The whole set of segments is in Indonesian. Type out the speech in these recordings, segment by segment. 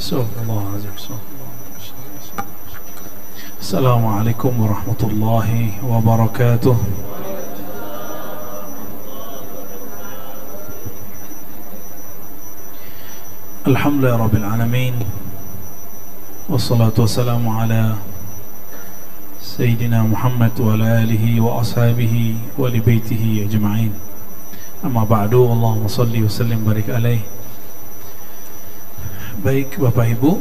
Assalamualaikum warahmatullahi wabarakatuh. Alhamdulillah rabbil alamin. Wassalatu wassalamu ala Sayyidina Muhammad wa ala alihi wa ashabihi wa li baitihi ajma'in. Amma ba'du, Allahumma salli wa sallim barik alaih. Baik Bapak Ibu,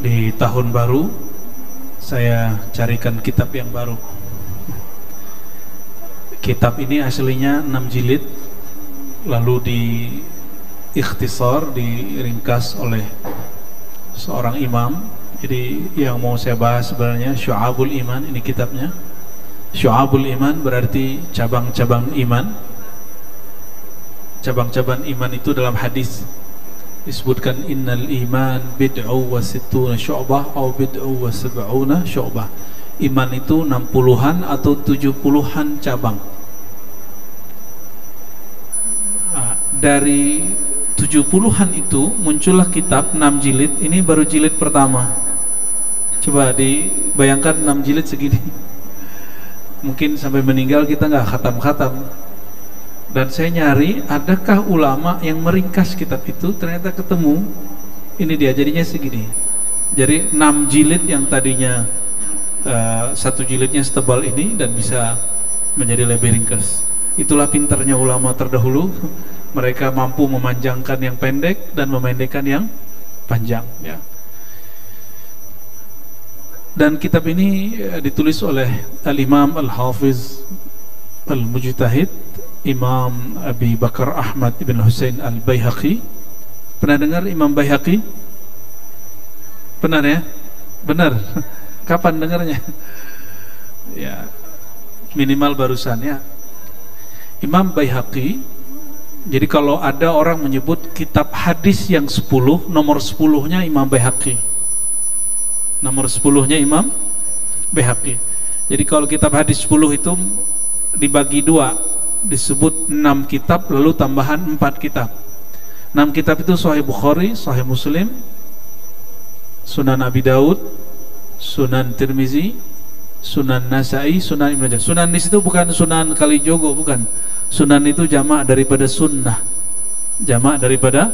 di tahun baru saya carikan kitab yang baru. Kitab ini aslinya 6 jilid, lalu di ikhtisar, diringkas oleh seorang imam. Jadi yang mau saya bahas sebenarnya Syu'abul Iman, ini kitabnya. Syu'abul Iman berarti cabang-cabang iman. Cabang-cabang iman itu dalam hadis disebutkan innal iman bid'u wa sittuna syu'bah atau bid'u wa sab'una syu'bah. Iman itu 60-an atau 70-an cabang. Dari 70-an itu muncullah kitab 6 jilid. Ini baru jilid pertama. Coba dibayangkan 6 jilid segini. Mungkin sampai meninggal kita nggak khatam-khatam. Dan saya nyari adakah ulama yang meringkas kitab itu, ternyata ketemu. Ini dia, jadinya segini. Jadi 6 jilid yang tadinya 1 jilidnya setebal ini dan bisa menjadi lebih ringkas. Itulah pintarnya ulama terdahulu. Mereka mampu memanjangkan yang pendek dan memendekkan yang panjang, ya. Dan kitab ini ditulis oleh Al-Imam Al-Hafiz Al-Mujtahid Imam Abi Bakar Ahmad ibn Husain Al-Baihaqi. Pernah dengar Imam Baihaqi? Benar ya? Benar. Kapan dengarnya? Ya, minimal barusan ya. Imam Baihaqi. Jadi kalau ada orang menyebut kitab hadis yang 10, nomor 10-nya Imam Baihaqi. Nomor 10-nya Imam Baihaqi. Jadi kalau kitab hadis 10 itu dibagi 2, disebut 6 kitab lalu tambahan 4 kitab. 6 kitab itu Sahih Bukhari, Sahih Muslim, Sunan Abi Daud, Sunan Tirmizi, Sunan Nasai, Sunan Ibnu Majah. Sunan di situ bukan Sunan Kalijogo, bukan. Sunan itu jamak daripada sunnah. Jamak daripada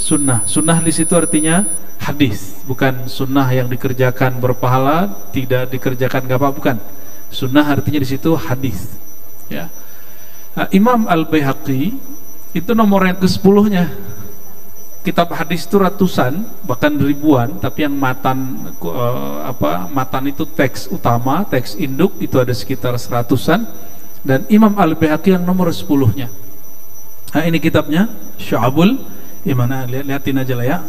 sunnah. Sunnah di situ artinya hadis, bukan sunnah yang dikerjakan berpahala, tidak dikerjakan enggak apa, bukan. Sunnah artinya di situ hadis. Ya. Imam Al-Baihaqi itu nomor yang ke-10-nya. Kitab hadis itu ratusan, bahkan ribuan, tapi yang matan matan itu teks utama, teks induk itu ada sekitar 100-an, dan Imam Al-Baihaqi yang nomor 10-nya. Nah, ini kitabnya Syu'abul Iman. Lihatin aja lah ya.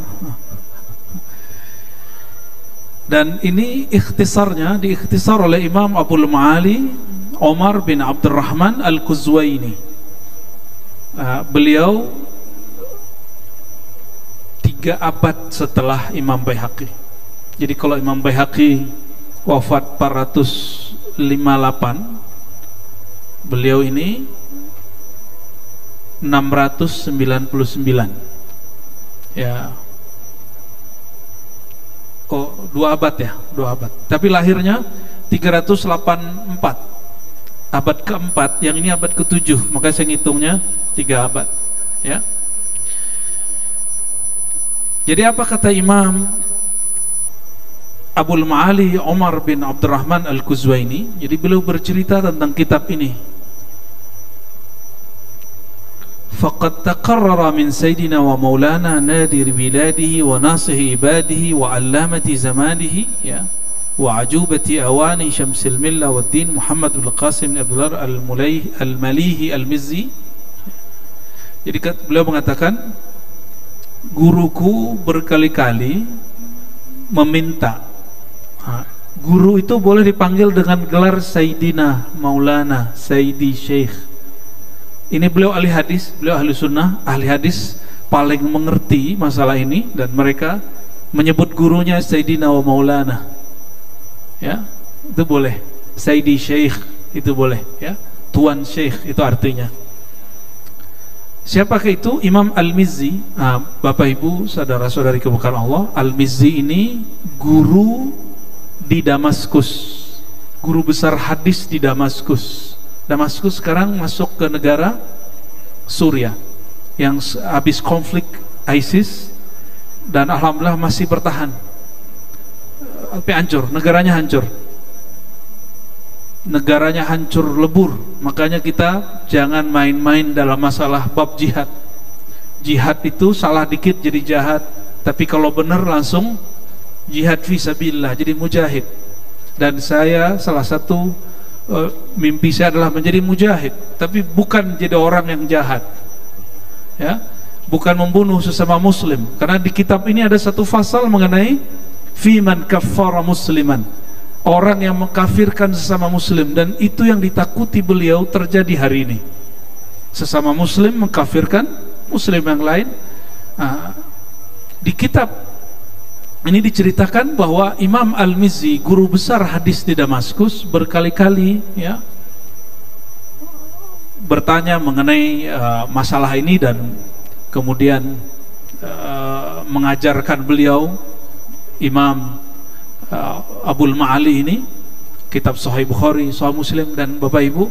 Dan ini ikhtisarnya diikhtisar oleh Imam Abul Ma'ali Omar bin Abdurrahman Al-Quzwaini. Beliau 3 abad setelah Imam Baihaqi. Jadi kalau Imam Baihaqi wafat 458, beliau ini 699. Ya. Oh, 2 abad ya, 2 abad. Tapi lahirnya 384. Abad keempat, yang ini abad ke-7, maka saya ngitungnya 3 abad, ya. Jadi apa kata Imam Abul Ma'ali Omar bin Abdurrahman Al-Quzwaini? Jadi beliau bercerita tentang kitab ini. Faqad taqarrara min sayyidina wa maulana nadir biladihi wa nasihi ibadihi wa allamati zamanihi, ya, wa ajubati awani syamsil millah wa din Muhammad al-Qasim bin Abdullah al-Malihi al-Mizzi. Jadi beliau mengatakan, guruku berkali-kali meminta. Guru itu boleh dipanggil dengan gelar Sayyidina, Maulana, Sayyidi, Syekh. Ini beliau ahli hadis, beliau ahli sunnah, ahli hadis paling mengerti masalah ini, dan mereka menyebut gurunya Sayyidina wa Maulana. Ya, itu boleh. Sayyidi Syekh itu boleh, ya. Tuan Syekh itu artinya. Siapakah itu? Imam Al-Mizzi. Bapak Ibu, saudara-saudari kemuliaan Allah, Al-Mizzi ini guru di Damaskus, guru besar hadis di Damaskus. Damaskus sekarang masuk ke negara Suriah yang habis konflik ISIS, dan alhamdulillah masih bertahan. Tapi hancur, negaranya hancur. Negaranya hancur lebur. Makanya kita jangan main-main dalam masalah bab jihad. Jihad itu salah dikit jadi jahat, tapi kalau benar langsung jihad fi sabilillah, jadi mujahid. Dan saya salah satu mimpi saya adalah menjadi mujahid, tapi bukan jadi orang yang jahat, ya, bukan membunuh sesama muslim. Karena di kitab ini ada satu pasal mengenai fi man kaffara musliman, orang yang mengkafirkan sesama muslim, dan itu yang ditakuti beliau terjadi hari ini. Sesama muslim mengkafirkan muslim yang lain. Di kitab ini diceritakan bahwa Imam Al-Mizzi, guru besar hadis di Damaskus, berkali-kali ya bertanya mengenai masalah ini, dan kemudian mengajarkan beliau Imam Abul Ma'ali ini kitab Sahih Bukhari, Sahih Muslim. Dan Bapak Ibu,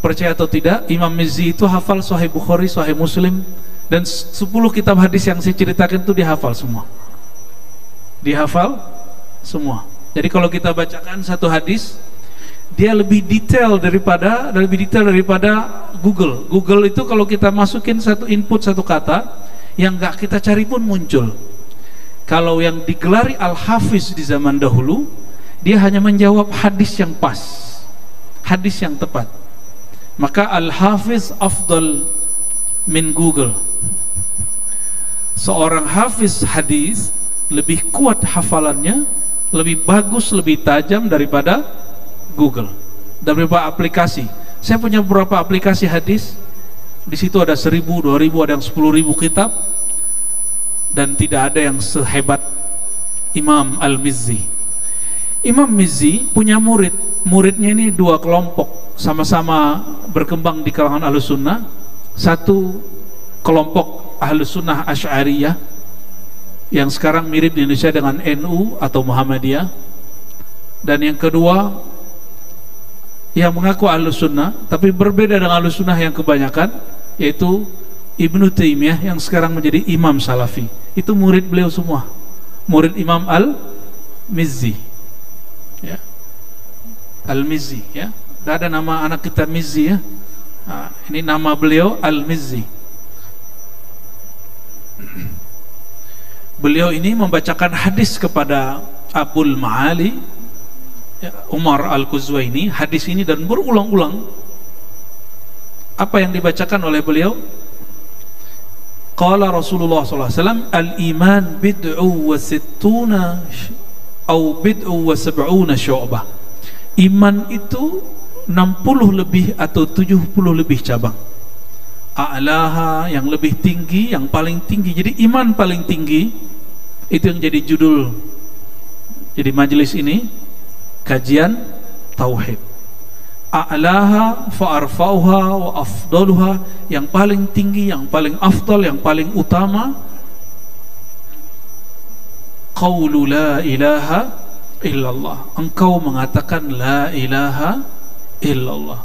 percaya atau tidak, Imam Mizzi itu hafal Sahih Bukhari, Sahih Muslim, dan 10 kitab hadis yang saya ceritakan itu dihafal semua. Dihafal semua. Jadi kalau kita bacakan satu hadis, dia lebih detail daripada Google. Google itu kalau kita masukin satu input, satu kata, yang nggak kita cari pun muncul. Kalau yang digelari Al-Hafiz di zaman dahulu, dia hanya menjawab hadis yang pas, hadis yang tepat. Maka Al-Hafiz afdal min Google. Seorang hafiz hadis lebih kuat hafalannya, lebih bagus, lebih tajam daripada Google, daripada aplikasi. Saya punya beberapa aplikasi hadis, di situ ada 1000, 2000, ada yang 10.000 kitab, dan tidak ada yang sehebat Imam Al-Mizzi. Imam Mizzi punya muridnya ini 2 kelompok, sama-sama berkembang di kalangan Ahlus Sunnah. Satu kelompok Ahlus Sunnah Asy'ariyah, yang sekarang mirip di Indonesia dengan NU atau Muhammadiyah, dan yang kedua yang mengaku Ahlus Sunnah tapi berbeda dengan Ahlus Sunnah yang kebanyakan, yaitu Ibnu Taimiyah yang sekarang menjadi Imam Salafi. Itu murid beliau semua, murid Imam Al-Mizzi, ya. Al-Mizzi, ya. Tidak ada nama anak kita Mizzi, ya. Ini nama beliau Al-Mizzi. Beliau ini membacakan hadis kepada Abul Ma'ali, ya, Umar Al-Quzwaini, hadis ini, dan berulang-ulang. Apa yang dibacakan oleh beliau? Qala Rasulullah SAW, al-iman bid'u wa sittuna atau bid'u wa sab'una syu'bah. Iman itu 60 lebih atau 70 lebih cabang. A'laha, yang lebih tinggi, yang paling tinggi. Jadi iman paling tinggi, itu yang jadi judul jadi majelis ini, kajian tauhid. A'laha fa'arfa'uha wa afdaluha, yang paling tinggi, yang paling afdal, yang paling utama, qaulu la ilaha illallah, engkau mengatakan la ilaha illallah.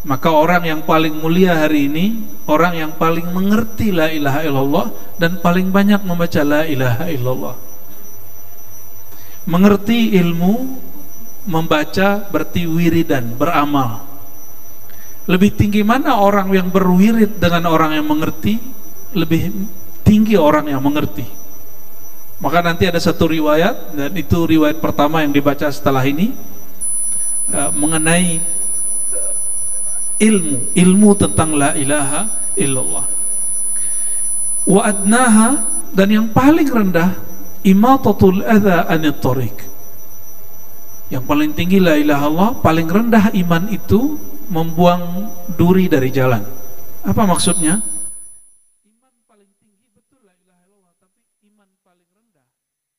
Maka orang yang paling mulia hari ini, orang yang paling mengerti la ilaha illallah dan paling banyak membaca la ilaha illallah. Mengerti ilmu, membaca berarti wiridan, beramal. Lebih tinggi mana orang yang berwirid dengan orang yang mengerti? Lebih tinggi orang yang mengerti. Maka nanti ada satu riwayat, dan itu riwayat pertama yang dibaca setelah ini, mengenai ilmu tentang la ilaha illallah. Wa adnaha, dan yang paling rendah, imatatul adza anit thariq. Yang paling tinggi la ilaha illallah, paling rendah iman itu membuang duri dari jalan. Apa maksudnya? Iman paling tinggi betul la ilaha illallah, tapi iman paling rendah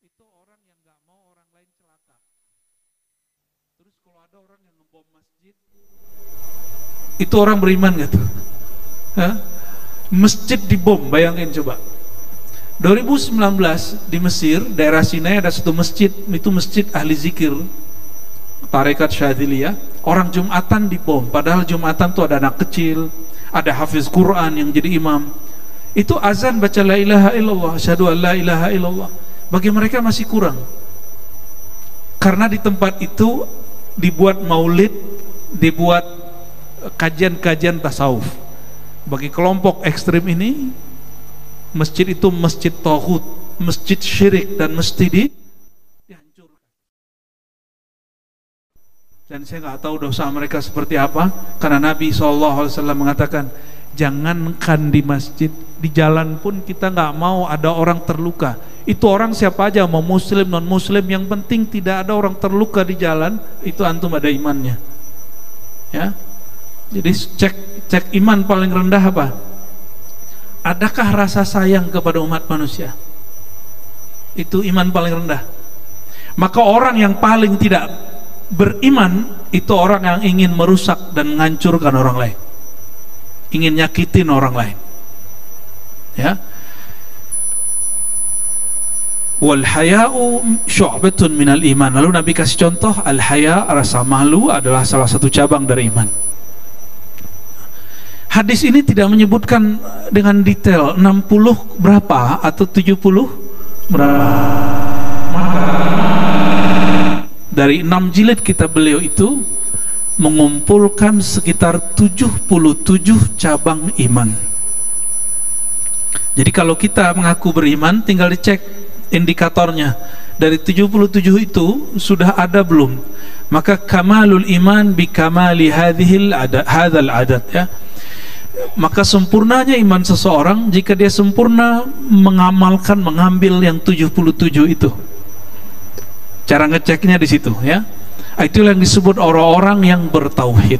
itu orang yang nggak mau orang lain celaka. Terus kalau ada orang yang ngebom masjid, itu orang beriman gak tuh? Ya? Masjid dibom, bayangin coba. 2019 di Mesir, daerah Sinai ada satu masjid, itu masjid ahli zikir tarekat Syadziliyah. Orang Jumatan dibom, padahal Jumatan tuh ada anak kecil, ada hafiz Quran yang jadi imam. Itu azan baca la ilaha illallah, asyhadu an la ilaha illallah. Bagi mereka masih kurang. Karena di tempat itu dibuat maulid, dibuat kajian-kajian tasawuf. Bagi kelompok ekstrim ini, masjid itu masjid tauhid, masjid syirik, dan mesti dihancurkan. Dan saya nggak tahu dosa mereka seperti apa, karena Nabi SAW mengatakan, jangankan di masjid, di jalan pun kita nggak mau ada orang terluka. Itu orang siapa aja, mau muslim non muslim, yang penting tidak ada orang terluka di jalan, itu antum ada imannya. Ya, jadi cek iman paling rendah apa? Adakah rasa sayang kepada umat manusia? Itu iman paling rendah. Maka orang yang paling tidak beriman itu orang yang ingin merusak dan menghancurkan orang lain, ingin nyakitin orang lain. Ya. Wal haya'u syu'batun minal iman. Lalu Nabi kasih contoh, al haya, rasa malu adalah salah satu cabang dari iman. Hadis ini tidak menyebutkan dengan detail 60 berapa atau 70 berapa. Maka dari 6 jilid kitab beliau itu mengumpulkan sekitar 77 cabang iman. Jadi kalau kita mengaku beriman, tinggal dicek indikatornya. Dari 77 itu sudah ada belum? Maka kamalul iman bi kamali hadzal adad, ya. Maka sempurnanya iman seseorang jika dia sempurna mengamalkan, mengambil yang 77 itu. Cara ngeceknya di situ, ya. Itulah yang disebut orang-orang yang bertauhid.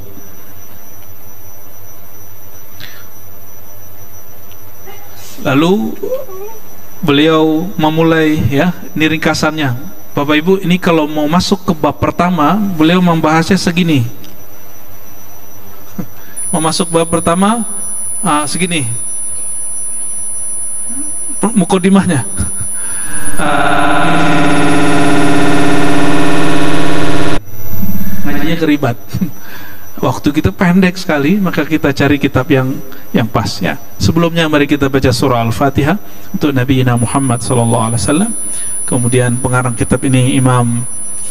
Lalu beliau memulai, ya, ini ringkasannya. Bapak Ibu, ini kalau mau masuk ke bab pertama, beliau membahasnya segini. Mau masuk bab pertama, segini mukodimahnya. Ngajinya keribat. Waktu kita pendek sekali, maka kita cari kitab yang pas, ya. Sebelumnya mari kita baca surah Al-Fatihah untuk Nabi Muhammad SAW. Kemudian pengarang kitab ini Imam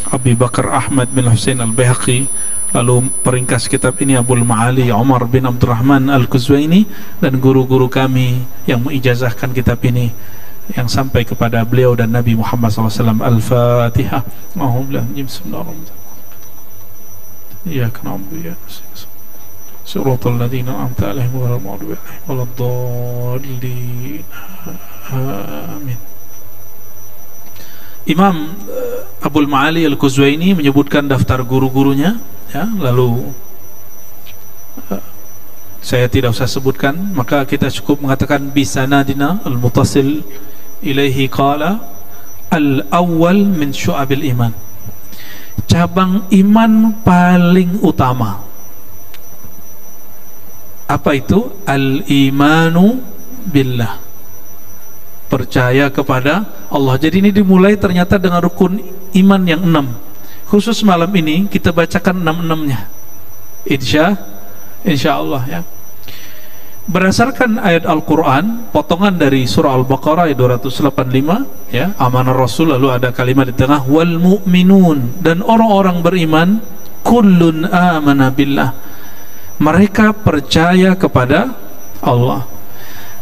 Abi Bakar Ahmad bin Husain Al-Baihaqi. Lalu peringkas kitab ini Abul Ma'ali Umar bin Abdurrahman Al-Quzwaini, dan guru-guru kami yang mengijazahkan kitab ini yang sampai kepada beliau dan Nabi Muhammad SAW. Al-Fatihah. Bismillahirrahmanirrahim. Iyyaka na'budu wa iyyaka nasta'in. Shiratal ladzina an'amta 'alaihim ghairil maghdubi 'alaihim waladdallin. Amin. Imam Abul Ma'ali Al-Quzwaini menyebutkan daftar guru-gurunya, ya, lalu saya tidak usah sebutkan, maka kita cukup mengatakan bisanadina al-mutasil ilaihi qala al-awwal min syu'abil iman. Cabang iman paling utama apa itu? Al-imanu billah, percaya kepada Allah. Jadi ini dimulai ternyata dengan rukun iman yang 6. Khusus malam ini kita bacakan 6-6-nya, insya Allah, ya. Berdasarkan ayat Al-Quran, potongan dari surah Al-Baqarah ayat 285, ya, amanah Rasul, lalu ada kalimat di tengah wal mu'minun, dan orang-orang beriman kullun amana billah, mereka percaya kepada Allah.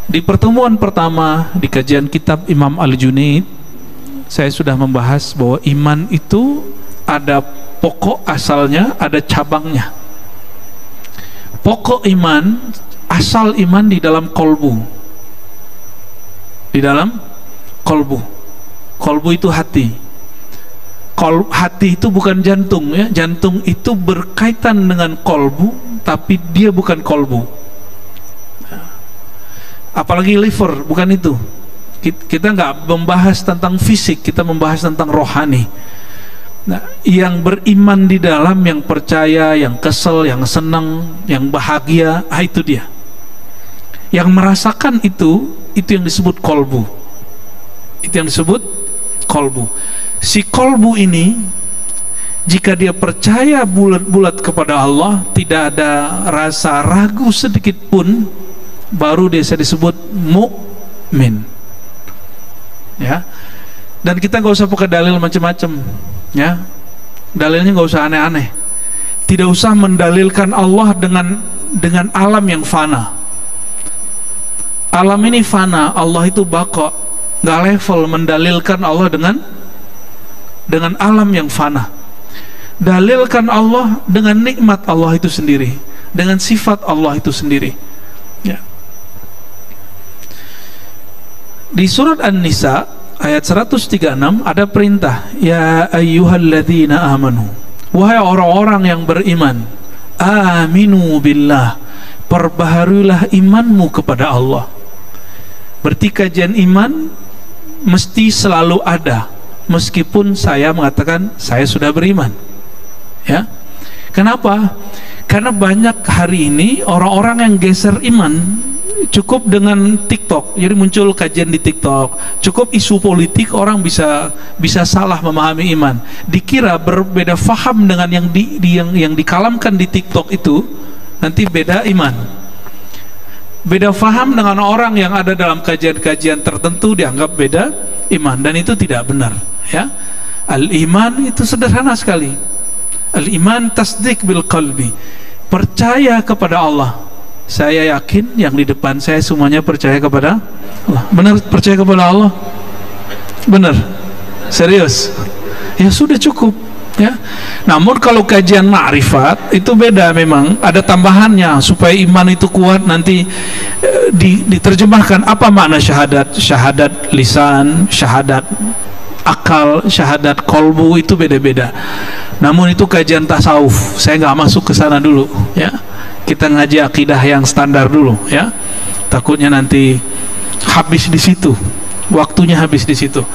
Di pertemuan pertama di kajian kitab Imam Al-Junaid, saya sudah membahas bahwa iman itu ada pokok asalnya, ada cabangnya. Pokok iman, asal iman di dalam kolbu. Di dalam kolbu. Kolbu itu hati. Hati itu bukan jantung, ya. Jantung itu berkaitan dengan kolbu, tapi dia bukan kolbu. Apalagi liver, bukan itu. Kita nggak membahas tentang fisik, kita membahas tentang rohani. Nah, yang beriman di dalam, yang percaya, yang kesel, yang senang, yang bahagia, itu dia. Yang merasakan itu yang disebut kolbu. Itu yang disebut kolbu. Si kolbu ini, jika dia percaya bulat-bulat kepada Allah, tidak ada rasa ragu sedikit pun, baru dia disebut mukmin. Ya. Dan kita nggak usah pakai dalil macam-macam, ya. Dalilnya nggak usah aneh-aneh. Tidak usah mendalilkan Allah dengan alam yang fana. Alam ini fana, Allah itu baqa. Nggak level mendalilkan Allah dengan alam yang fana. Dalilkan Allah dengan nikmat Allah itu sendiri, dengan sifat Allah itu sendiri. Ya. Di surat An-Nisa ayat 136 ada perintah, ya ayyuhalladzina amanu, wahai orang-orang yang beriman, aminu billah, perbaharuilah imanmu kepada Allah. Berarti kajian iman mesti selalu ada, meskipun saya mengatakan saya sudah beriman. Ya. Kenapa? Karena banyak hari ini orang-orang yang geser iman cukup dengan TikTok. Jadi muncul kajian di TikTok, cukup isu politik, orang bisa salah memahami iman. Dikira berbeda faham dengan yang dikalamkan di TikTok itu, nanti beda iman. Beda faham dengan orang yang ada dalam kajian-kajian tertentu, dianggap beda iman, dan itu tidak benar. Ya, al-iman itu sederhana sekali. Al-iman tasdik bil qalbi, percaya kepada Allah. Saya yakin yang di depan saya semuanya percaya kepada Allah. Benar percaya kepada Allah? Benar? Serius? Ya sudah cukup, ya. Namun kalau kajian ma'rifat itu beda, memang ada tambahannya supaya iman itu kuat. Nanti diterjemahkan apa makna syahadat, syahadat lisan, syahadat akal, syahadat kolbu, itu beda-beda. Namun itu kajian tasawuf, saya nggak masuk ke sana dulu, ya. Kita ngaji akidah yang standar dulu, ya. Takutnya nanti habis di situ, waktunya habis di situ.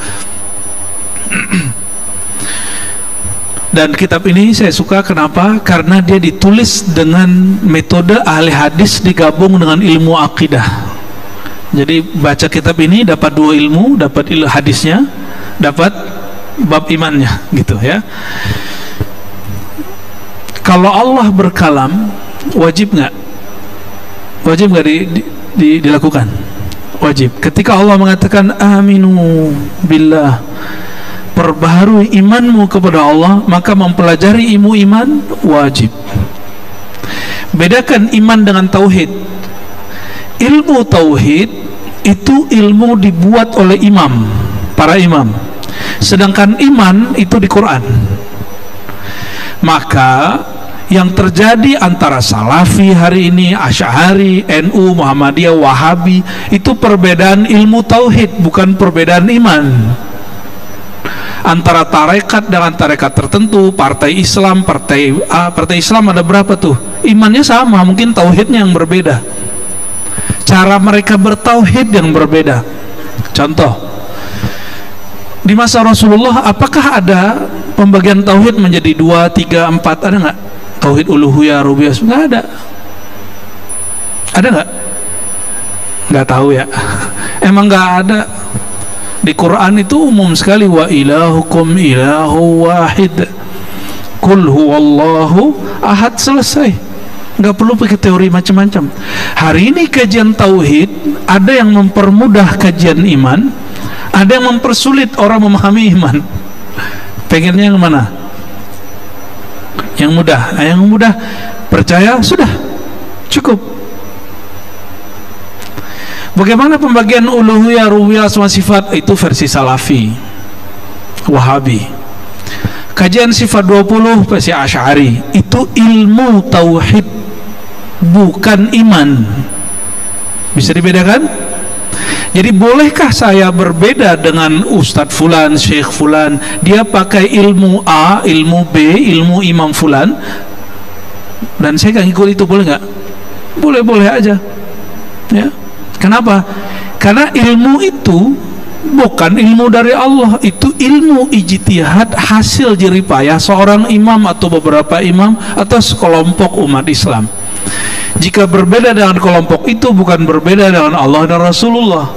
Dan kitab ini saya suka, kenapa? Karena dia ditulis dengan metode ahli hadis digabung dengan ilmu akidah. Jadi baca kitab ini dapat dua ilmu, dapat ilmu hadisnya, dapat bab imannya, gitu, ya. Kalau Allah berkalam, wajib nggak? Wajib nggak dilakukan? Wajib. Ketika Allah mengatakan aminu billah, perbaharui imanmu kepada Allah, maka mempelajari ilmu iman wajib. Bedakan iman dengan tauhid. Ilmu tauhid itu ilmu dibuat oleh imam, para imam. Sedangkan iman itu di Quran. Maka yang terjadi antara Salafi hari ini, Asy'ari, NU, Muhammadiyah, Wahabi, itu perbedaan ilmu tauhid, bukan perbedaan iman. Antara tarekat dengan tarekat tertentu, partai Islam, partai A, partai Islam ada berapa tuh? Imannya sama, mungkin tauhidnya yang berbeda. Cara mereka bertauhid yang berbeda. Contoh, di masa Rasulullah apakah ada pembagian tauhid menjadi 2, 3, 4? Ada nggak? Tauhid uluhiyah, rububiyah? Nggak ada. Ada nggak? Nggak tahu ya. Emang nggak ada. Di Quran itu umum sekali, wa ilahukum ilahu wahid, qul huwallahu ahad, selesai. Nggak perlu pakai teori macam-macam. Hari ini kajian tauhid ada yang mempermudah kajian iman, ada yang mempersulit orang memahami iman. Pengennya yang mana? Yang mudah. Yang mudah percaya, sudah cukup. Bagaimana pembagian uluhiyah, rububiyah, asma sifat? Itu versi Salafi, Wahabi. Kajian sifat 20 versi Asy'ari. Itu ilmu tauhid, bukan iman. Bisa dibedakan? Jadi bolehkah saya berbeda dengan Ustadz Fulan, Syekh Fulan? Dia pakai ilmu A, ilmu B, ilmu Imam Fulan, dan saya nggak ngikut itu, boleh nggak? Boleh-boleh aja, ya. Kenapa? Karena ilmu itu bukan ilmu dari Allah, itu ilmu ijtihad, hasil jeripayah seorang imam atau beberapa imam atau sekelompok umat Islam. Jika berbeda dengan kelompok itu, bukan berbeda dengan Allah dan Rasulullah.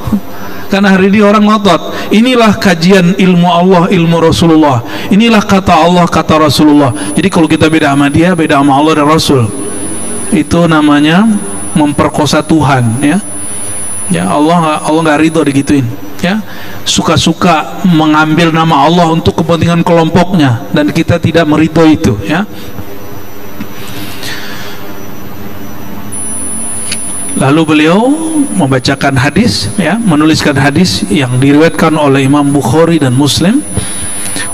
Karena hari ini orang ngotot, inilah kajian ilmu Allah, ilmu Rasulullah, inilah kata Allah, kata Rasulullah. Jadi kalau kita beda sama dia, beda sama Allah dan Rasul, itu namanya memperkosa Tuhan, ya. Ya, Allah nggak ridho digituin, ya. Suka-suka mengambil nama Allah untuk kepentingan kelompoknya, dan kita tidak meridho itu, ya. Lalu beliau membacakan hadis, ya, menuliskan hadis yang diriwayatkan oleh Imam Bukhari dan Muslim.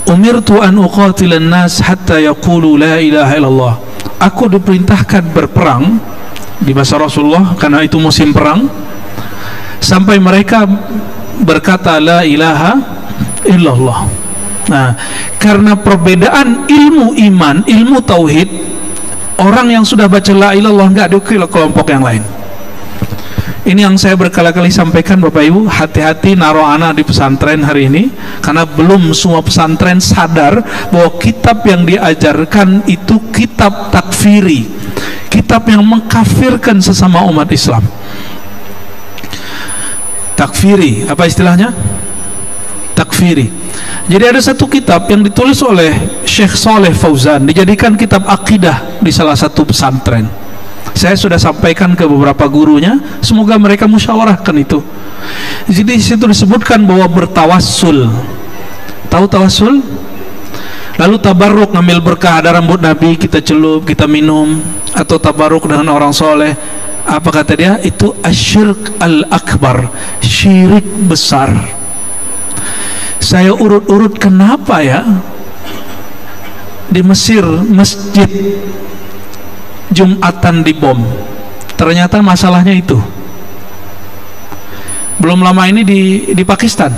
Umirtu an uqatilan nas hatta yaqulu la ilaha illallah. Aku diperintahkan berperang di masa Rasulullah, karena itu musim perang, sampai mereka berkata la ilaha illallah. Nah, karena perbedaan ilmu iman, ilmu tauhid, orang yang sudah baca la ilaha illallah nggak diukir kelompok yang lain. Ini yang saya berkali-kali sampaikan, Bapak Ibu, hati-hati naruh anak di pesantren hari ini, karena belum semua pesantren sadar bahwa kitab yang diajarkan itu kitab takfiri, kitab yang mengkafirkan sesama umat Islam. Takfiri, apa istilahnya? Takfiri. Jadi ada satu kitab yang ditulis oleh Syekh Saleh Fauzan, dijadikan kitab akidah di salah satu pesantren. Saya sudah sampaikan ke beberapa gurunya, semoga mereka musyawarahkan itu. Jadi di situ disebutkan bahwa bertawassul. Tahu tawassul? Lalu tabarruk, ngambil berkah, ada rambut Nabi kita celup, kita minum, atau tabarruk dengan orang soleh. Apa kata dia? Itu asyirk al-akbar, syirik besar. Saya urut-urut, kenapa ya di Mesir masjid Jumatan dibom? Ternyata masalahnya itu. Belum lama ini di Pakistan.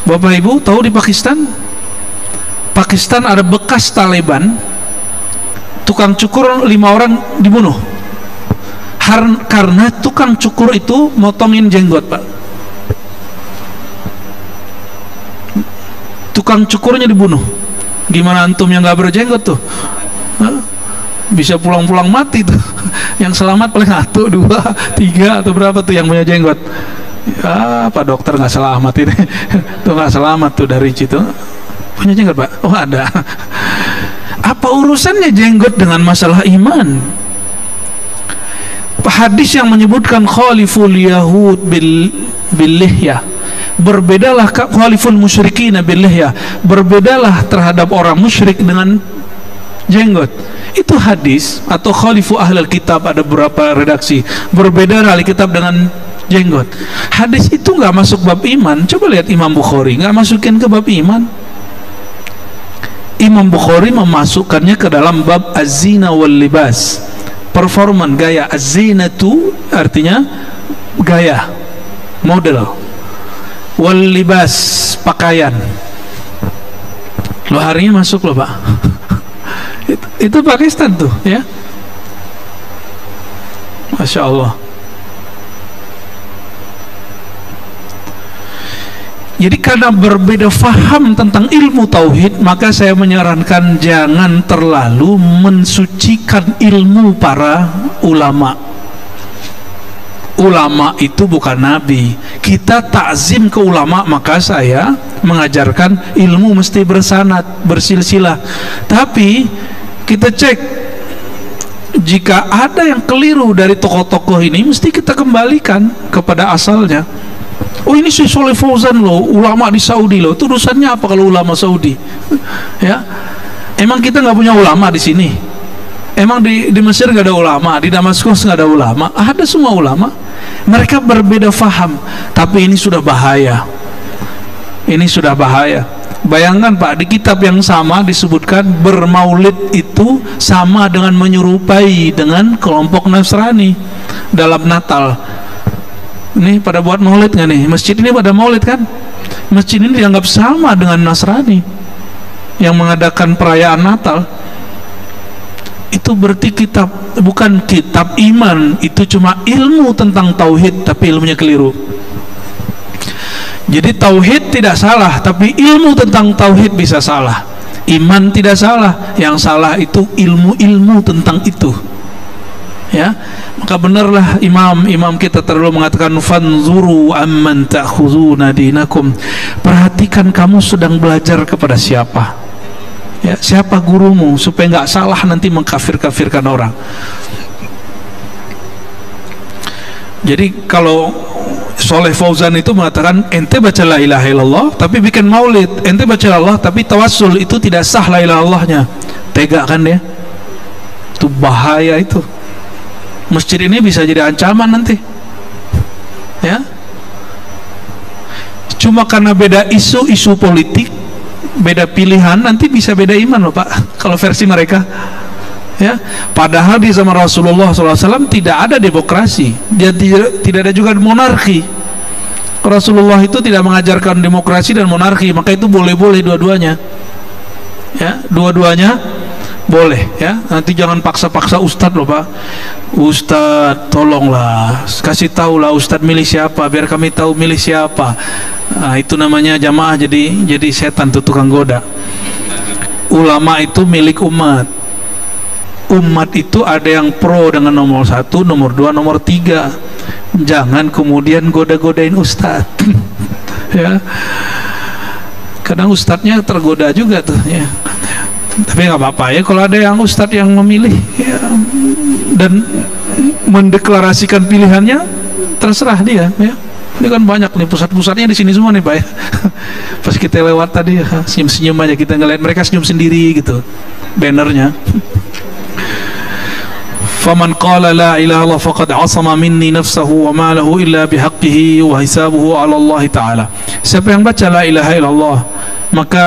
Bapak Ibu tahu di Pakistan ada bekas Taliban, tukang cukur 5 orang dibunuh karena tukang cukur itu motongin jenggot, Pak. Tukang cukurnya dibunuh. Gimana antum yang nggak berjenggot tuh? Hah? Bisa pulang-pulang mati tuh. Yang selamat paling 1, 2, 3 atau berapa tuh yang punya jenggot. Ya, Pak dokter nggak selamat ini. Tuh nggak selamat tuh dari situ. Punya jenggot, Pak? Oh, ada. Apa urusannya jenggot dengan masalah iman? Hadis yang menyebutkan khaliful yahud bil lihya, berbedalah khaliful musyrikin bil lihya, berbedalah terhadap orang musyrik dengan jenggot. Itu hadis. Atau khalifu ahlul kitab, ada beberapa redaksi, berbeda ahli kitab dengan jenggot. Hadis itu nggak masuk bab iman. Coba lihat Imam Bukhari, nggak masukin ke bab iman. Imam Bukhari memasukkannya ke dalam bab az-zina wal libas, performan, gaya. Az-zinatu artinya gaya, model, wal libas pakaian. Lo harinya masuk loh, Pak. Itu Pakistan tuh, ya. Masya Allah. Jadi karena berbeda faham tentang ilmu tauhid, maka saya menyarankan jangan terlalu mensucikan ilmu para ulama. Ulama itu bukan nabi. Kita takzim ke ulama, maka saya mengajarkan ilmu mesti bersanad, bersilsilah. Tapi kita cek, jika ada yang keliru dari tokoh-tokoh ini, mesti kita kembalikan kepada asalnya. Oh, ini si Saleh Fauzan loh, ulama di Saudi loh. Itu urusannya apa kalau ulama Saudi? Ya, emang kita nggak punya ulama di sini? Emang di Mesir nggak ada ulama, di Damaskus nggak ada ulama? Ada semua ulama. Mereka berbeda faham, tapi ini sudah bahaya. Ini sudah bahaya. Bayangkan, Pak, di kitab yang sama disebutkan bermaulid itu sama dengan menyerupai dengan kelompok Nasrani dalam Natal. Ini pada buat maulid nggak nih? Masjid ini pada maulid kan? Masjid ini dianggap sama dengan Nasrani yang mengadakan perayaan Natal. Itu berarti kitab, bukan kitab iman, itu cuma ilmu tentang tauhid, tapi ilmunya keliru. Jadi tauhid tidak salah, tapi ilmu tentang tauhid bisa salah. Iman tidak salah, yang salah itu ilmu-ilmu tentang itu. Ya, maka benarlah imam kita terdahulu mengatakan fanzuru amman ta'khuzuna dinakum. Perhatikan kamu sedang belajar kepada siapa. Ya, siapa gurumu, supaya nggak salah nanti mengkafir-kafirkan orang. Jadi kalau Soleh Fauzan itu mengatakan ente baca la ilaha illallah tapi bikin maulid, ente baca Allah tapi tawassul, itu tidak sah la ilaha illallahnya. Tega kan dia? Itu bahaya itu. Masjid ini bisa jadi ancaman nanti. Ya. Cuma karena beda isu politik, beda pilihan, nanti bisa beda iman loh Pak, kalau versi mereka. Ya, padahal di zaman Rasulullah SAW tidak ada demokrasi, dia tidak ada juga monarki. Rasulullah itu tidak mengajarkan demokrasi dan monarki, maka itu boleh-boleh dua-duanya. Ya, dua-duanya boleh. Ya, nanti jangan paksa-paksa ustadz loh Pak. Ustadz tolonglah, kasih tahu lah ustadz milih siapa, biar kami tahu milih siapa. Nah, itu namanya jamaah jadi setan tuh, tukang goda. Ulama itu milik umat. Umat itu ada yang pro dengan nomor 1, nomor 2, nomor 3. Jangan kemudian goda-godain ustadz. Ya, kadang ustadznya tergoda juga tuh ya. Tapi nggak apa-apa ya kalau ada yang ustadz yang memilih ya, dan mendeklarasikan pilihannya, terserah dia ya. Ini kan banyak nih pusat-pusatnya di sini semua nih Pak ya. Pas kita lewat tadi senyum-senyum aja, kita ngeliat mereka senyum sendiri gitu bannernya. Faman qala la ilaha illallah faqad asama minni nafsahu wa ma lahu illa bihaqqihi wa hisabuhu 'ala Allah taala. Siapa yang baca la ilaha illallah, maka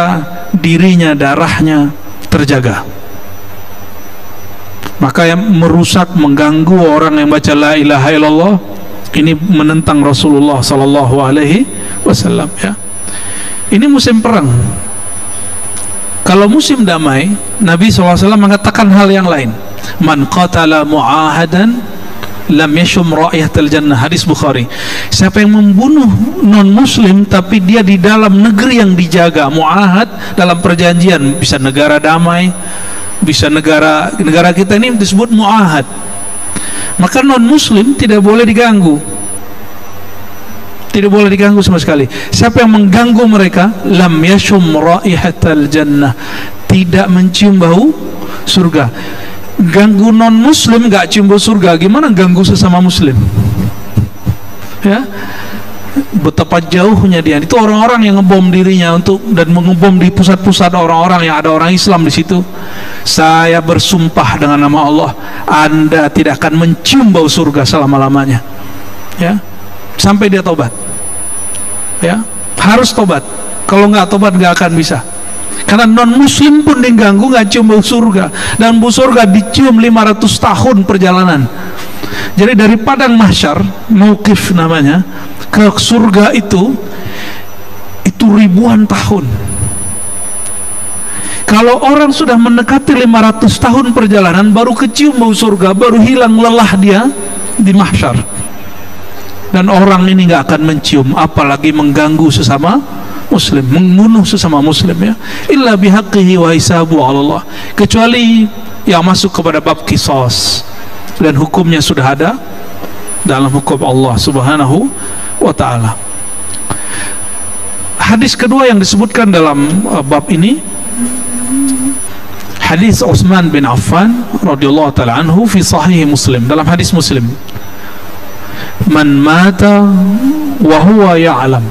dirinya, darahnya terjaga. Maka yang merusak, mengganggu orang yang baca la ilaha illallah ini menentang Rasulullah sallallahu alaihi wasallam ya. Ini musim perang. Kalau musim damai, Nabi SAW mengatakan hal yang lain. Man qatala mu'ahadan lam yashum ra'ihatal jannah, hadis Bukhari. Siapa yang membunuh non muslim tapi dia di dalam negeri yang dijaga, mu'ahad dalam perjanjian, bisa negara damai, bisa negara kita ini disebut mu'ahad, maka non muslim tidak boleh diganggu, tidak boleh diganggu sama sekali. Siapa yang mengganggu mereka, lam yashum ra'ihatal jannah, tidak mencium bau surga. Ganggu non muslim gak cium bau surga, gimana ganggu sesama muslim? Ya, betapa jauhnya dia. Itu orang-orang yang ngebom dirinya dan mengebom di pusat-pusat orang-orang yang ada orang Islam di situ. Saya bersumpah dengan nama Allah, Anda tidak akan mencium bau surga selama-lamanya. Ya, sampai dia tobat. Ya, harus tobat. Kalau nggak tobat nggak akan bisa. Karena non muslim pun diganggu nggak cium bau surga, dan bau surga dicium 500 tahun perjalanan. Jadi dari padang mahsyar, mauqif namanya, ke surga itu ribuan tahun. Kalau orang sudah mendekati 500 tahun perjalanan baru kecium bau surga, baru hilang lelah dia di mahsyar. Dan orang ini nggak akan mencium, apalagi mengganggu sesama muslim, membunuh sesama muslim ya. Illa bihaqqihi wa hisabu 'ala Allah, kecuali yang masuk kepada bab qisas dan hukumnya sudah ada dalam hukum Allah Subhanahu wa taala. Hadis kedua yang disebutkan dalam bab ini, hadis Utsman bin Affan radhiyallahu taala anhu fi sahih Muslim, dalam hadis Muslim, man mata wa huwa ya'lam,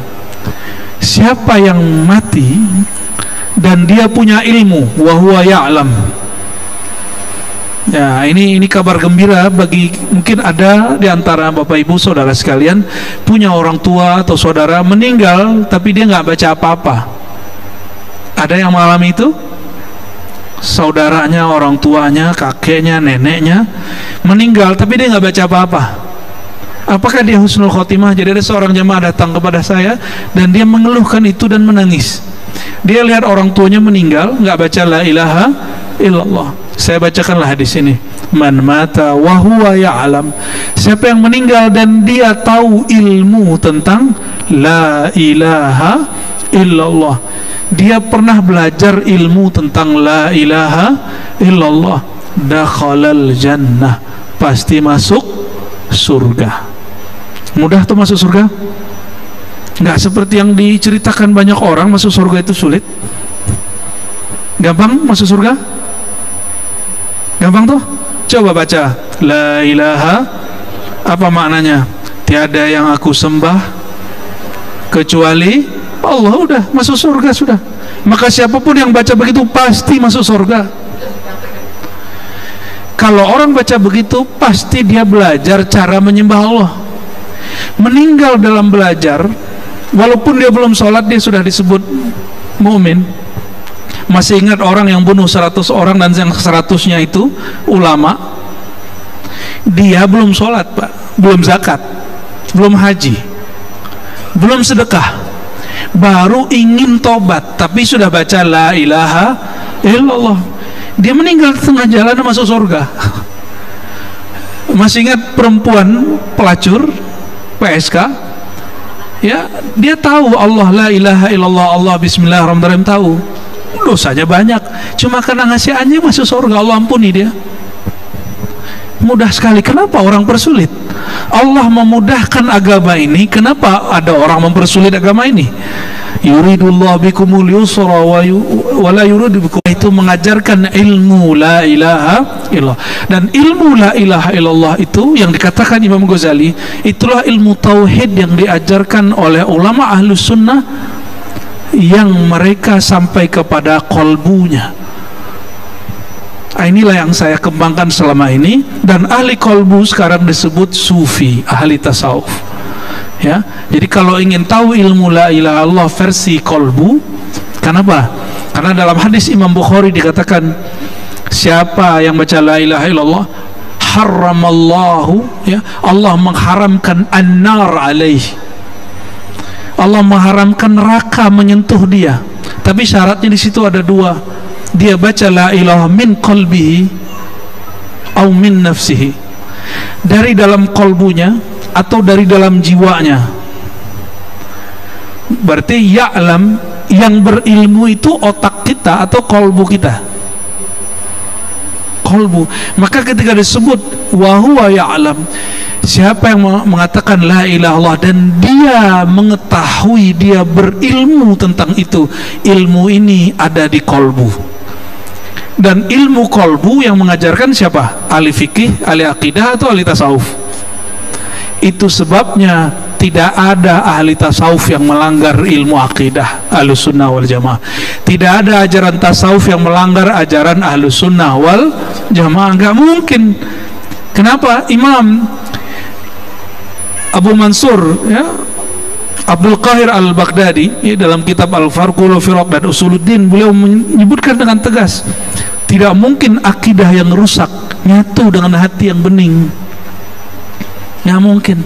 siapa yang mati dan dia punya ilmu, wa huwa ya'lam. Ya, ini kabar gembira bagi mungkin ada di antara Bapak Ibu saudara sekalian punya orang tua atau saudara meninggal tapi dia nggak baca apa-apa. Ada yang mengalami itu? Saudaranya, orang tuanya, kakeknya, neneknya meninggal tapi dia nggak baca apa-apa. Apakah dia husnul khotimah? Jadi ada seorang jemaah datang kepada saya dan dia mengeluhkan itu dan menangis. Dia lihat orang tuanya meninggal, nggak baca la ilaha illallah. Saya bacakanlah hadis ini. Man mata wa huwa ya'lam, siapa yang meninggal dan dia tahu ilmu tentang la ilaha illallah, dia pernah belajar ilmu tentang la ilaha illallah, dakhalal jannah, pasti masuk surga. Mudah tuh masuk surga? Nggak seperti yang diceritakan banyak orang masuk surga itu sulit. Gampang masuk surga? Gampang tuh? Coba baca la ilaha, apa maknanya? Tiada yang aku sembah kecuali Allah, udah masuk surga sudah. Maka siapapun yang baca begitu pasti masuk surga. Kalau orang baca begitu pasti dia belajar cara menyembah Allah. Meninggal dalam belajar, walaupun dia belum sholat dia sudah disebut mukmin. Masih ingat orang yang bunuh 100 orang dan yang 100-nya itu ulama? Dia belum sholat Pak, belum zakat, belum haji, belum sedekah, baru ingin tobat tapi sudah baca la ilaha illallah. Dia meninggal di tengah jalan dan masuk surga. Masih ingat perempuan pelacur PSK? Ya, dia tahu Allah la ilaha illallah, Allah bismillahirrahmanirrahim, tahu. Dosanya banyak, cuma karena ngasihannya masuk surga, Allah ampuni dia. Mudah sekali. Kenapa orang persulit? Allah memudahkan agama ini, kenapa ada orang mempersulit agama ini? Yuridullah bikumul yusra wa la yuridu bikum, itu mengajarkan ilmu la ilaha illallah. Dan ilmu la ilaha illallah itu yang dikatakan Imam Ghazali, itulah ilmu tauhid yang diajarkan oleh ulama ahlus sunnah, yang mereka sampai kepada kolbunya. Inilah yang saya kembangkan selama ini, dan ahli kolbu sekarang disebut sufi, ahli tasawuf. Ya, jadi kalau ingin tahu ilmu la ilaha illallah versi kolbu, kenapa? Karena dalam hadis Imam Bukhari dikatakan, siapa yang baca la ilaha illallah haramallahu, ya, Allah mengharamkan an-nar alaih, Allah mengharamkan neraka menyentuh dia. Tapi syaratnya di situ ada dua. Dia baca la ilaha min qalbihi au min nafsihi, dari dalam kolbunya atau dari dalam jiwanya. Berarti ya'lam, yang berilmu itu otak kita atau kolbu kita? Kolbu. Maka ketika disebut wa huwa ya'lam, siapa yang mengatakan la ilaha illallah dan dia mengetahui, dia berilmu tentang itu, ilmu ini ada di kolbu. Dan ilmu kolbu yang mengajarkan siapa? Ahli fikih, ahli akidah, atau ahli tasawuf? Itu sebabnya tidak ada ahli tasawuf yang melanggar ilmu akidah ahlus sunnah wal jamaah. Tidak ada ajaran tasawuf yang melanggar ajaran ahlus sunnah wal jamaah. Nggak mungkin. Kenapa? Imam Abu Mansur, ya, Abdul Qahir al-Baghdadi, ya, dalam kitab Al-Farqul Firaq dan Usuluddin, beliau menyebutkan dengan tegas, tidak mungkin akidah yang rusak nyatu dengan hati yang bening. Nggak mungkin.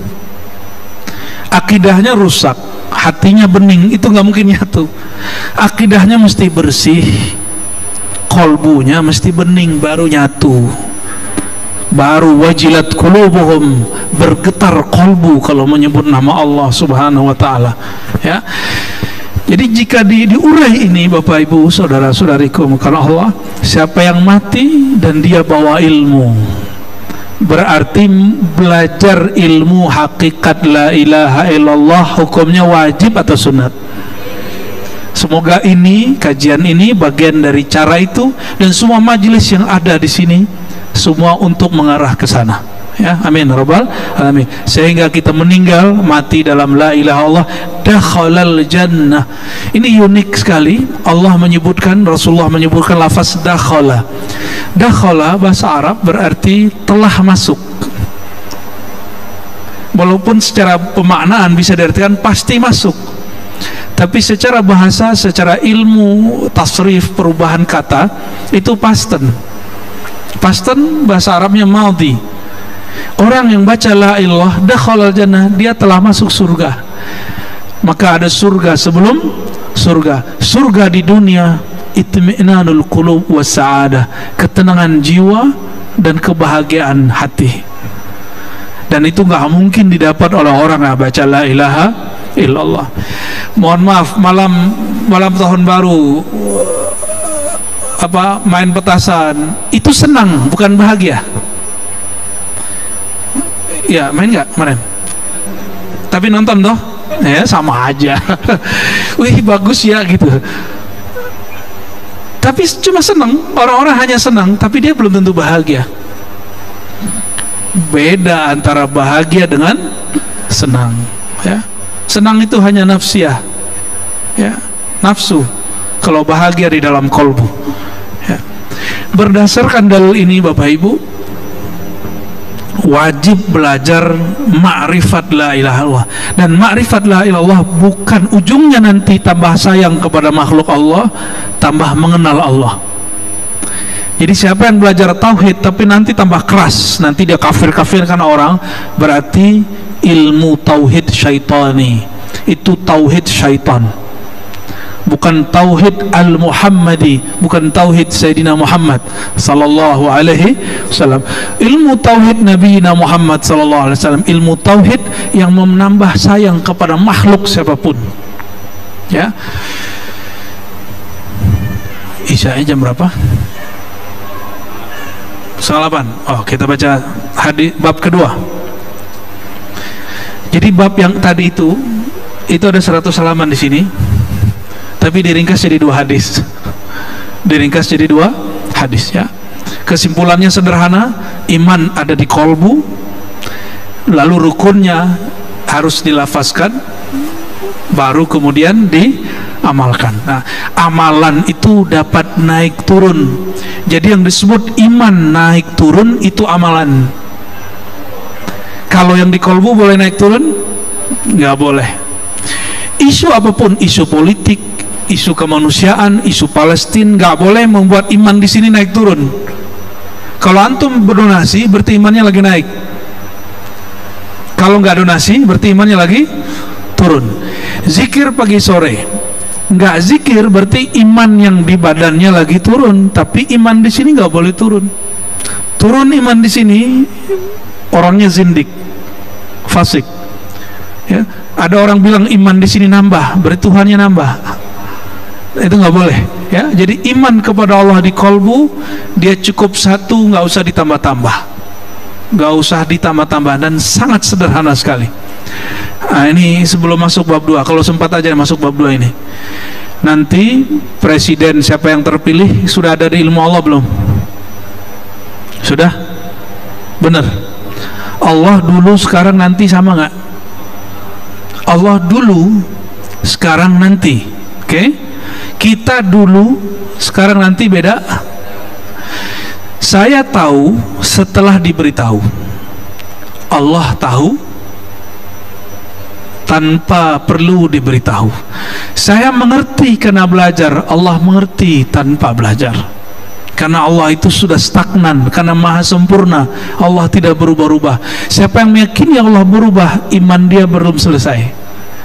Akidahnya rusak, hatinya bening, itu nggak mungkin nyatu. Akidahnya mesti bersih, kolbunya mesti bening, baru nyatu. Baru wajilat qulubuhum, bergetar kolbu kalau menyebut nama Allah subhanahu wa ta'ala. Ya, jadi jika diurai ini Bapak Ibu saudara-saudariku karena Allah, siapa yang mati dan dia bawa ilmu, berarti belajar ilmu hakikat la ilaha illallah hukumnya wajib atau sunat? Semoga ini, kajian ini bagian dari cara itu, dan semua majelis yang ada di sini semua untuk mengarah ke sana. Ya, amin rabbal alamin. Sehingga kita meninggal mati dalam la ilaha illallah, dakhalal jannah. Ini unik sekali. Allah menyebutkan, Rasulullah menyebutkan lafaz dakhala. Dakhala bahasa Arab berarti telah masuk. Walaupun secara pemaknaan bisa diartikan pasti masuk, tapi secara bahasa, secara ilmu tasrif, perubahan kata, itu pasten. Pasten bahasa Arabnya madhi. Orang yang baca la ilallah dakhalal jannah, dia telah masuk surga. Maka ada surga sebelum surga. Surga di dunia itmi'nanul qulub was sa'adah, ketenangan jiwa dan kebahagiaan hati. Dan itu nggak mungkin didapat oleh orang yang baca la ilaha illallah. Mohon maaf, malam tahun baru main petasan, itu senang, bukan bahagia. Ya, main nggak kemarin? Tapi nonton toh? Ya, sama aja. Wih, bagus ya gitu. Tapi cuma senang, orang-orang hanya senang, tapi dia belum tentu bahagia. Beda antara bahagia dengan senang, ya. Senang itu hanya nafsiyah, ya, nafsu. Kalau bahagia di dalam kolbu, ya. Berdasarkan dalil ini, Bapak Ibu, wajib belajar ma'rifat la ilaha illallah. Dan ma'rifat la ilaha illallah bukan ujungnya nanti tambah sayang kepada makhluk Allah, tambah mengenal Allah. Jadi siapa yang belajar tauhid tapi nanti tambah keras, nanti dia kafir-kafirkan orang, berarti ilmu tauhid syaitani. Itu tauhid syaitan, bukan tauhid al-Muhammadi, bukan tauhid Sayyidina Muhammad sallallahu alaihi wasallam. Ilmu tauhid Nabi Muhammad sallallahu alaihi wasallam, ilmu tauhid yang menambah sayang kepada makhluk siapapun, ya. Isya jam berapa? 8. Oh, kita baca hadis bab kedua. Jadi bab yang tadi itu ada 100 halaman di sini, tapi diringkas jadi 2 hadis. Diringkas jadi 2 hadis, ya. Kesimpulannya sederhana, iman ada di kolbu, lalu rukunnya harus dilafazkan, baru kemudian diamalkan. Nah, amalan itu dapat naik turun. Jadi yang disebut iman naik turun itu amalan. Kalau yang di kolbu boleh naik turun? Nggak boleh. Isu apapun, isu politik, isu kemanusiaan, isu Palestina, nggak boleh membuat iman di sini naik turun. Kalau antum berdonasi, berarti imannya lagi naik. Kalau nggak donasi, berarti imannya lagi turun. Zikir pagi sore, nggak zikir berarti iman yang di badannya lagi turun. Tapi iman di sini nggak boleh turun. Turun iman di sini, orangnya zindik, fasik. Ya, ada orang bilang iman di sini nambah, berarti Tuhannya nambah. Itu nggak boleh, ya. Jadi iman kepada Allah di kolbu, dia cukup 1, nggak usah ditambah-tambah, nggak usah ditambah-tambah, dan sangat sederhana sekali. Nah, ini sebelum masuk bab 2, kalau sempat aja masuk bab 2 ini. Nanti presiden siapa yang terpilih sudah ada di ilmu Allah belum? Sudah? Benar. Allah dulu sekarang nanti sama nggak? Allah dulu sekarang nanti, oke? Kita dulu sekarang nanti beda. Saya tahu setelah diberitahu. Allah tahu tanpa perlu diberitahu. Saya mengerti karena belajar, Allah mengerti tanpa belajar. Karena Allah itu sudah stagnan, karena maha sempurna, Allah tidak berubah-ubah. Siapa yang meyakini Allah berubah, iman dia belum selesai,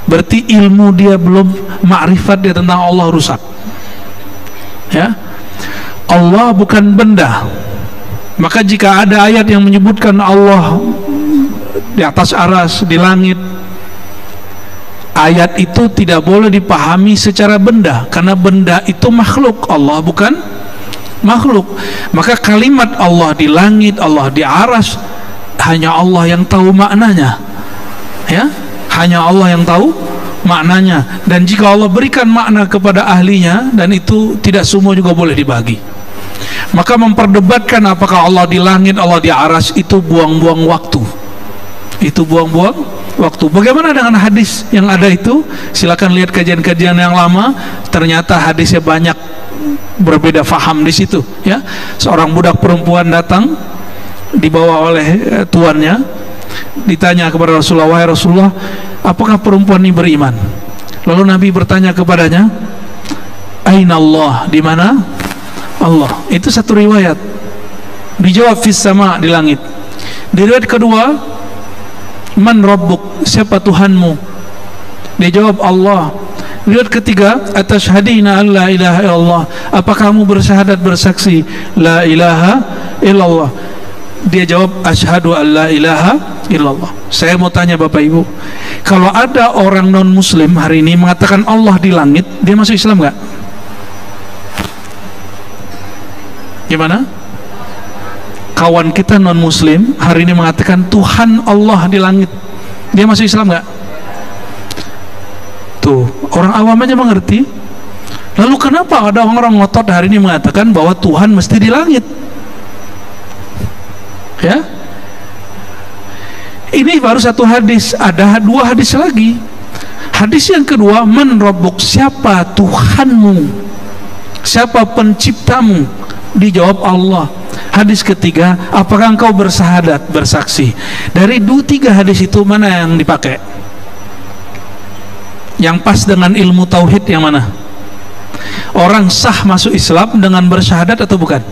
berarti ilmu dia belum, makrifat dia tentang Allah rusak, ya. Allah bukan benda. Maka jika ada ayat yang menyebutkan Allah di atas aras, di langit, ayat itu tidak boleh dipahami secara benda, karena benda itu makhluk, Allah bukan makhluk. Maka kalimat Allah di langit, Allah di aras, hanya Allah yang tahu maknanya, ya, hanya Allah yang tahu maknanya. Dan jika Allah berikan makna kepada ahlinya, dan itu tidak semua juga boleh dibagi, maka memperdebatkan apakah Allah di langit, Allah di aras, itu buang-buang waktu. Itu buang-buang waktu. Bagaimana dengan hadis yang ada itu? Silakan lihat kajian-kajian yang lama, ternyata hadisnya banyak berbeda faham di situ, ya. Seorang budak perempuan datang, dibawa oleh tuannya, ditanya kepada Rasulullah, "Wahai Rasulullah, apakah perempuan ini beriman?" Lalu Nabi bertanya kepadanya, "Aina Allah?" Di mana Allah? Itu satu riwayat. Dijawab fis sama, di langit. Di riwayat kedua, "Man rabbuk?" Siapa Tuhanmu? Dia jawab Allah. Riwayat ketiga, "Atashhadina an la ilaha illallah?" Apa kamu bersyahadat, bersaksi la ilaha illallah? Dia jawab, "Asyhadu an la ilaha illallah." Saya mau tanya Bapak Ibu, kalau ada orang non muslim hari ini mengatakan Allah di langit, dia masuk Islam nggak? Gimana? Kawan kita non muslim hari ini mengatakan Tuhan Allah di langit, dia masuk Islam nggak? Tuh, orang awam aja mengerti. Lalu kenapa ada orang-orang ngotot hari ini mengatakan bahwa Tuhan mesti di langit? Ya, ini baru satu hadis, ada dua hadis lagi. Hadis yang kedua, man rabbuk, siapa Tuhanmu, siapa penciptamu? Dijawab Allah. Hadis ketiga, apakah engkau bersahadat, bersaksi? Dari tiga hadis itu mana yang dipakai? Yang pas dengan ilmu tauhid yang mana? Orang sah masuk Islam dengan bersyahadat atau bukan?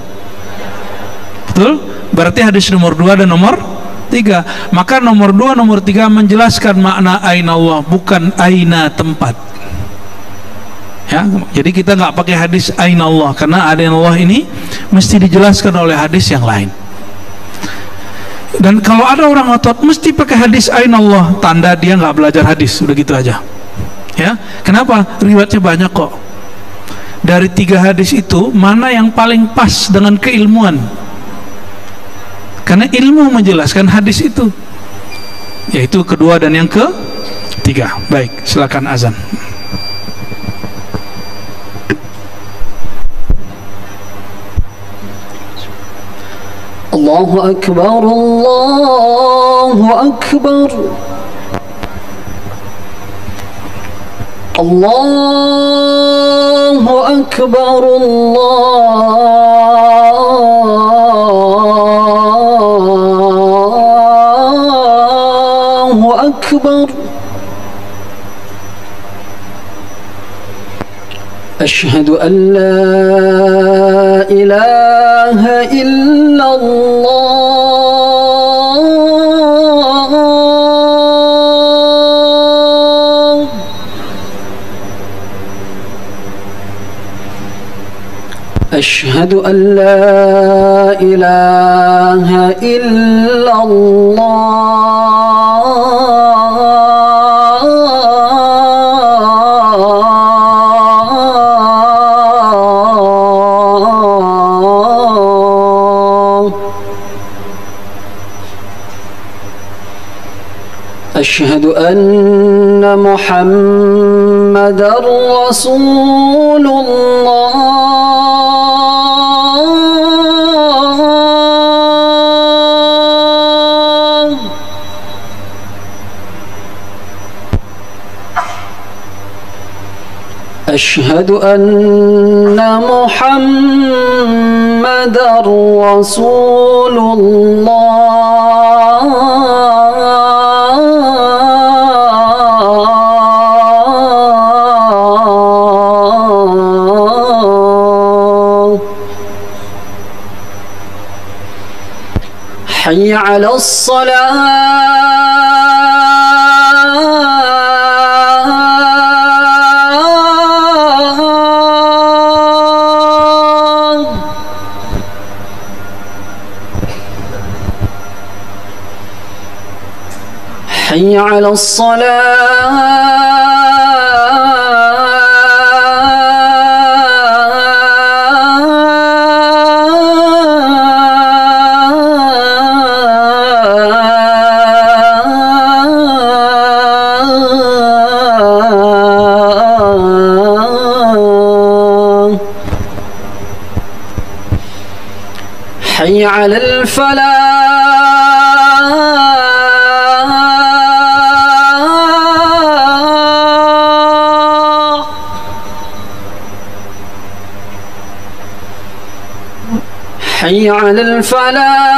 Betul? Berarti hadis nomor 2 dan nomor 3. Maka nomor 2, nomor 3 menjelaskan makna aina Allah, bukan aina tempat. Ya, jadi kita nggak pakai hadis aina Allah, karena aina Allah ini mesti dijelaskan oleh hadis yang lain. Dan kalau ada orang otot mesti pakai hadis aina Allah, tanda dia nggak belajar hadis, udah gitu aja. Ya, kenapa? Riwayatnya banyak kok. Dari 3 hadis itu mana yang paling pas dengan keilmuan? Karena ilmu menjelaskan hadis itu, yaitu kedua dan yang ketiga. Baik, silakan azan. Allahu Akbar, Allahu Akbar, Allahu Akbar, Allahu Akbar. أشهد أن لا إله إلا الله. أشهد أن لا إله إلا الله. أشهد أن محمدًا رسول الله. أشهد أن محمدًا رسول الله. حي على الصلاة. حي على الصلاة. حي على الفلاح. حي على الفلاح.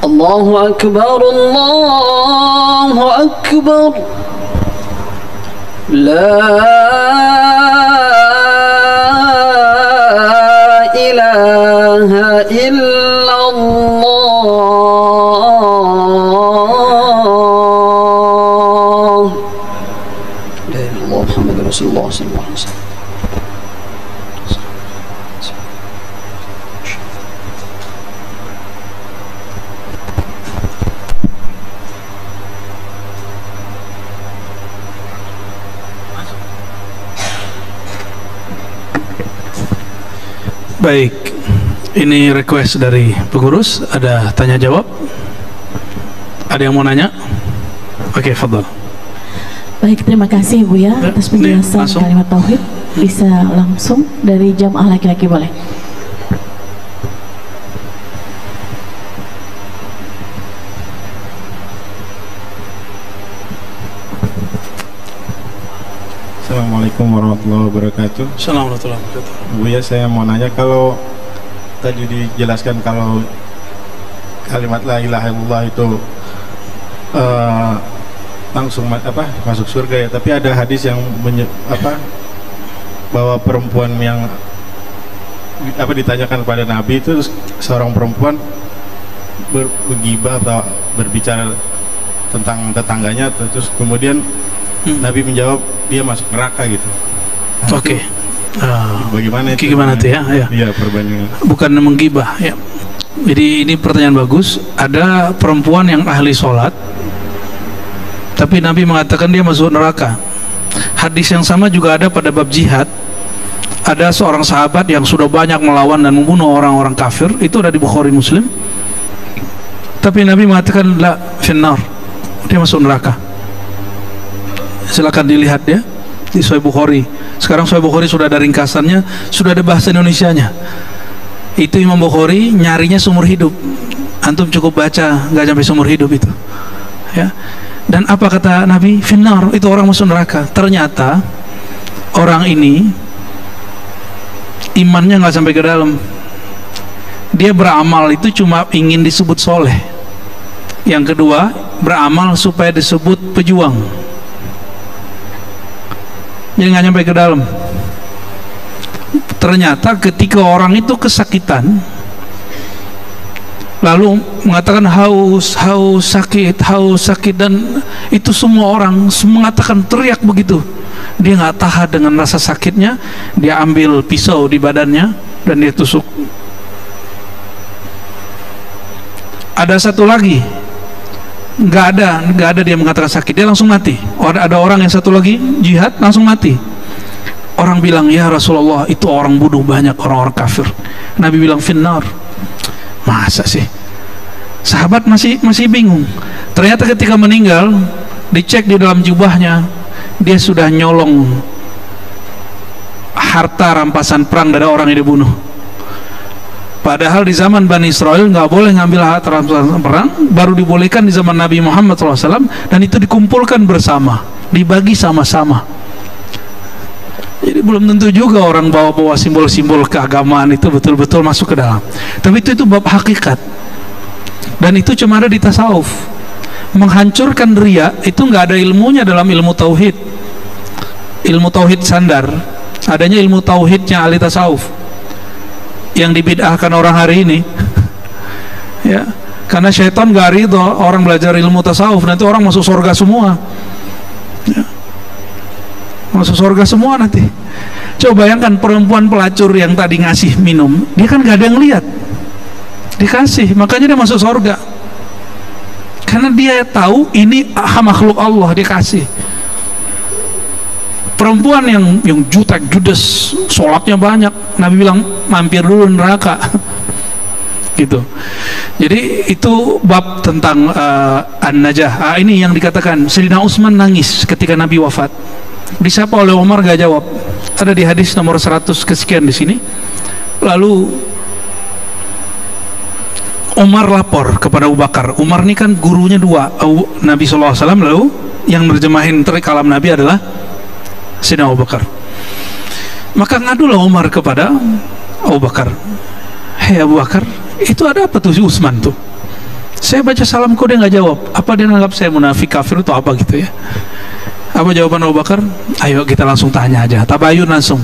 الله أكبر، الله أكبر. لا إله إلا الله. لا إله إلا الله محمد Baik, ini request dari pengurus. Ada tanya jawab? Ada yang mau nanya? Oke, fadhal. Baik, terima kasih Bu ya atas penjelasan kalimat tauhid. Bisa langsung dari jamaah laki-laki boleh. Assalamualaikum warahmatullahi wabarakatuh. Assalamualaikum warahmatullahi wabarakatuh. Bu ya, saya mau nanya, kalau tadi dijelaskan kalau kalimat la ilaha illallah itu langsung masuk surga ya, tapi ada hadis yang bahwa perempuan yang ditanyakan kepada Nabi itu, seorang perempuan bergibah atau berbicara tentang tetangganya, terus kemudian Nabi menjawab dia masuk neraka gitu. Oke. Bagaimana itu? Gimana tuh ya? Iya, perbandingan. Bukan menggibah ya. Jadi ini pertanyaan bagus. Ada perempuan yang ahli sholat, tapi Nabi mengatakan dia masuk neraka. Hadis yang sama juga ada pada bab jihad. Ada seorang sahabat yang sudah banyak melawan dan membunuh orang-orang kafir. Itu ada di Bukhari Muslim. Tapi Nabi mengatakan la finnar, dia masuk neraka. Silakan dilihat ya di Sahih Bukhari. Sekarang Sahih Bukhari sudah ada ringkasannya, sudah ada bahasa Indonesianya. Itu Imam Bukhari nyarinya seumur hidup. Antum cukup baca, nggak sampai seumur hidup itu. Ya. Dan apa kata Nabi? Finnar, itu orang masuk neraka. Ternyata orang ini imannya nggak sampai ke dalam. Dia beramal itu cuma ingin disebut soleh. Yang kedua, beramal supaya disebut pejuang. Jadi nggak nyampe ke dalam. Ternyata ketika orang itu kesakitan, lalu mengatakan haus sakit, dan itu semua orang mengatakan, teriak begitu. Dia nggak tahan dengan rasa sakitnya, dia ambil pisau di badannya dan dia tusuk. Ada satu lagi, nggak ada dia mengatakan sakit, dia langsung mati. Ada orang yang satu lagi jihad langsung mati. Orang bilang, ya Rasulullah, itu orang bunuh banyak orang-orang kafir. Nabi bilang finnar. Masa sih? Sahabat masih bingung. Ternyata ketika meninggal, dicek di dalam jubahnya, dia sudah nyolong harta rampasan perang dari orang yang dibunuh. Padahal di zaman Bani Israel nggak boleh ngambil harta rampasan perang, baru dibolehkan di zaman Nabi Muhammad SAW, dan itu dikumpulkan bersama, dibagi sama-sama. Jadi belum tentu juga orang bawa-bawa simbol-simbol keagamaan itu betul-betul masuk ke dalam. Tapi itu bab hakikat. Dan itu cuma ada di tasawuf. Menghancurkan riya itu nggak ada ilmunya dalam ilmu tauhid. Ilmu tauhid sandar. Adanya ilmu tauhidnya ahli tasawuf. Yang dibid'ahkan orang hari ini. Ya, karena syaitan nggak ridho orang belajar ilmu tasawuf, nanti orang masuk surga semua. Ya. Masuk surga semua nanti. Coba bayangkan perempuan pelacur yang tadi ngasih minum, dia kan gak ada yang lihat, dikasih, makanya dia masuk surga. Karena dia tahu ini makhluk Allah, dia kasih. Perempuan yang jutek judes, sholatnya banyak, Nabi bilang mampir dulu neraka. Gitu. Jadi itu bab tentang an-najah. Ini yang dikatakan Sayyidina Utsman nangis ketika Nabi wafat. Disapa oleh Umar gak jawab. Ada di hadis nomor 100 kesekian di sini. Lalu Umar lapor kepada Abu Bakar. Umar ini kan gurunya dua, Nabi SAW. Lalu yang nerjemahin kalam Nabi adalah Sayyidina Abu Bakar. Maka ngadulah Umar kepada Abu Bakar. Hei Abu Bakar, itu ada apa tuh si Utsman tuh? Saya baca salam kok dia nggak jawab. Apa dia menganggap saya munafik, kafir atau apa gitu ya? Apa jawaban Abu Bakar? Ayo kita langsung tanya aja. Tabayun langsung.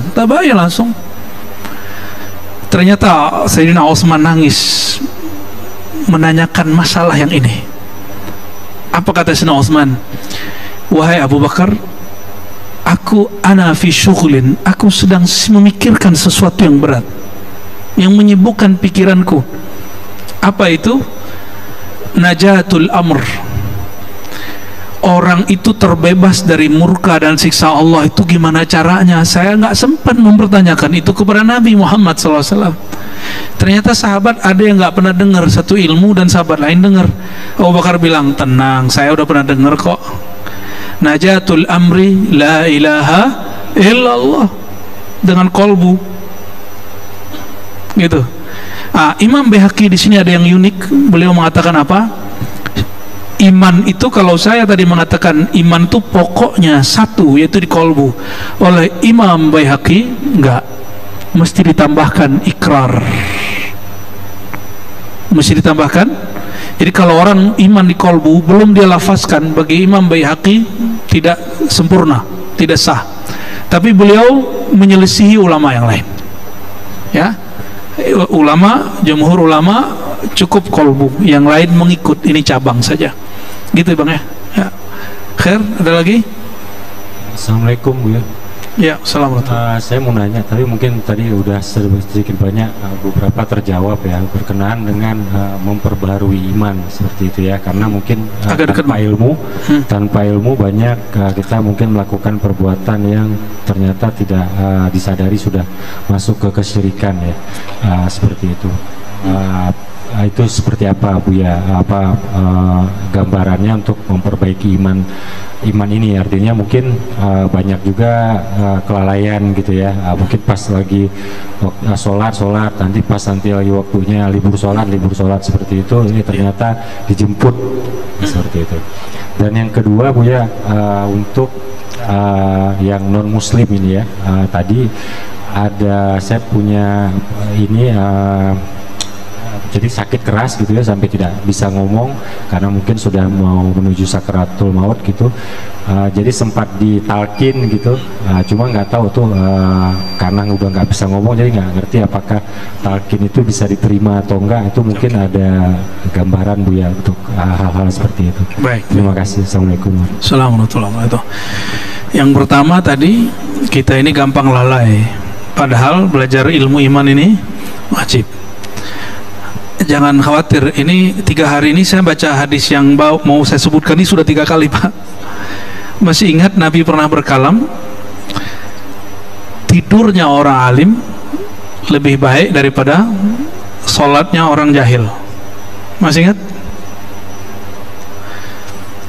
Ternyata Sayyidina Utsman nangis menanyakan masalah yang ini. Apa kata Sayyidina Utsman? Wahai Abu Bakar, ana fi syughlin, aku sedang memikirkan sesuatu yang berat, yang menyibukkan pikiranku. Apa itu? Najatul amr. orang itu terbebas dari murka dan siksa Allah itu gimana caranya? Saya nggak sempat mempertanyakan itu kepada Nabi Muhammad SAW. Ternyata sahabat ada yang nggak pernah dengar satu ilmu dan sahabat lain dengar. Abu Bakar bilang, tenang, saya udah pernah dengar kok. Najatul amri la ilaha illallah, dengan kolbu, gitu. Imam Baihaqi di sini ada yang unik. Beliau mengatakan apa? Iman itu, kalau saya tadi mengatakan iman itu pokoknya satu, yaitu di kolbu. Oleh Imam Baihaqi enggak, mesti ditambahkan ikrar, mesti ditambahkan. Jadi kalau orang iman di kolbu belum dia lafazkan, bagi Imam Baihaqi tidak sempurna, tidak sah. Tapi beliau menyelisihi ulama yang lain, ya. Jumhur ulama cukup kolbu, yang lain mengikut, ini cabang saja, gitu Bang ya. Ya. Khair, ada lagi? Assalamualaikum Bu ya. Ya, assalamualaikum. Saya mau nanya, tapi mungkin tadi udah sedikit banyak beberapa terjawab ya, berkenaan dengan memperbarui iman seperti itu ya, karena mungkin tanpa ilmu banyak kita mungkin melakukan perbuatan yang ternyata tidak disadari sudah masuk ke kesyirikan ya, seperti itu. Itu seperti apa Bu ya, gambarannya untuk memperbaiki iman ini? Artinya mungkin banyak juga kelalaian gitu ya, mungkin pas lagi sholat nanti lagi waktunya libur sholat seperti itu, ini ternyata dijemput seperti itu. Dan yang kedua Bu ya, untuk yang non muslim ini ya, tadi ada, saya punya ini jadi sakit keras gitu ya, sampai tidak bisa ngomong karena mungkin sudah mau menuju sakaratul maut gitu. Jadi sempat ditalkin gitu, cuma nggak tahu tuh karena udah nggak bisa ngomong, jadi nggak ngerti apakah talkin itu bisa diterima atau enggak. Itu mungkin ada gambaran Bu ya untuk hal-hal seperti itu. Baik, terima kasih. Assalamualaikum. Assalamualaikum. Yang pertama tadi, kita ini gampang lalai, padahal belajar ilmu iman ini wajib. Jangan khawatir, ini 3 hari ini saya baca hadis yang mau saya sebutkan ini sudah 3 kali Pak. Masih ingat Nabi pernah berkalam, tidurnya orang alim lebih baik daripada sholatnya orang jahil. Masih ingat?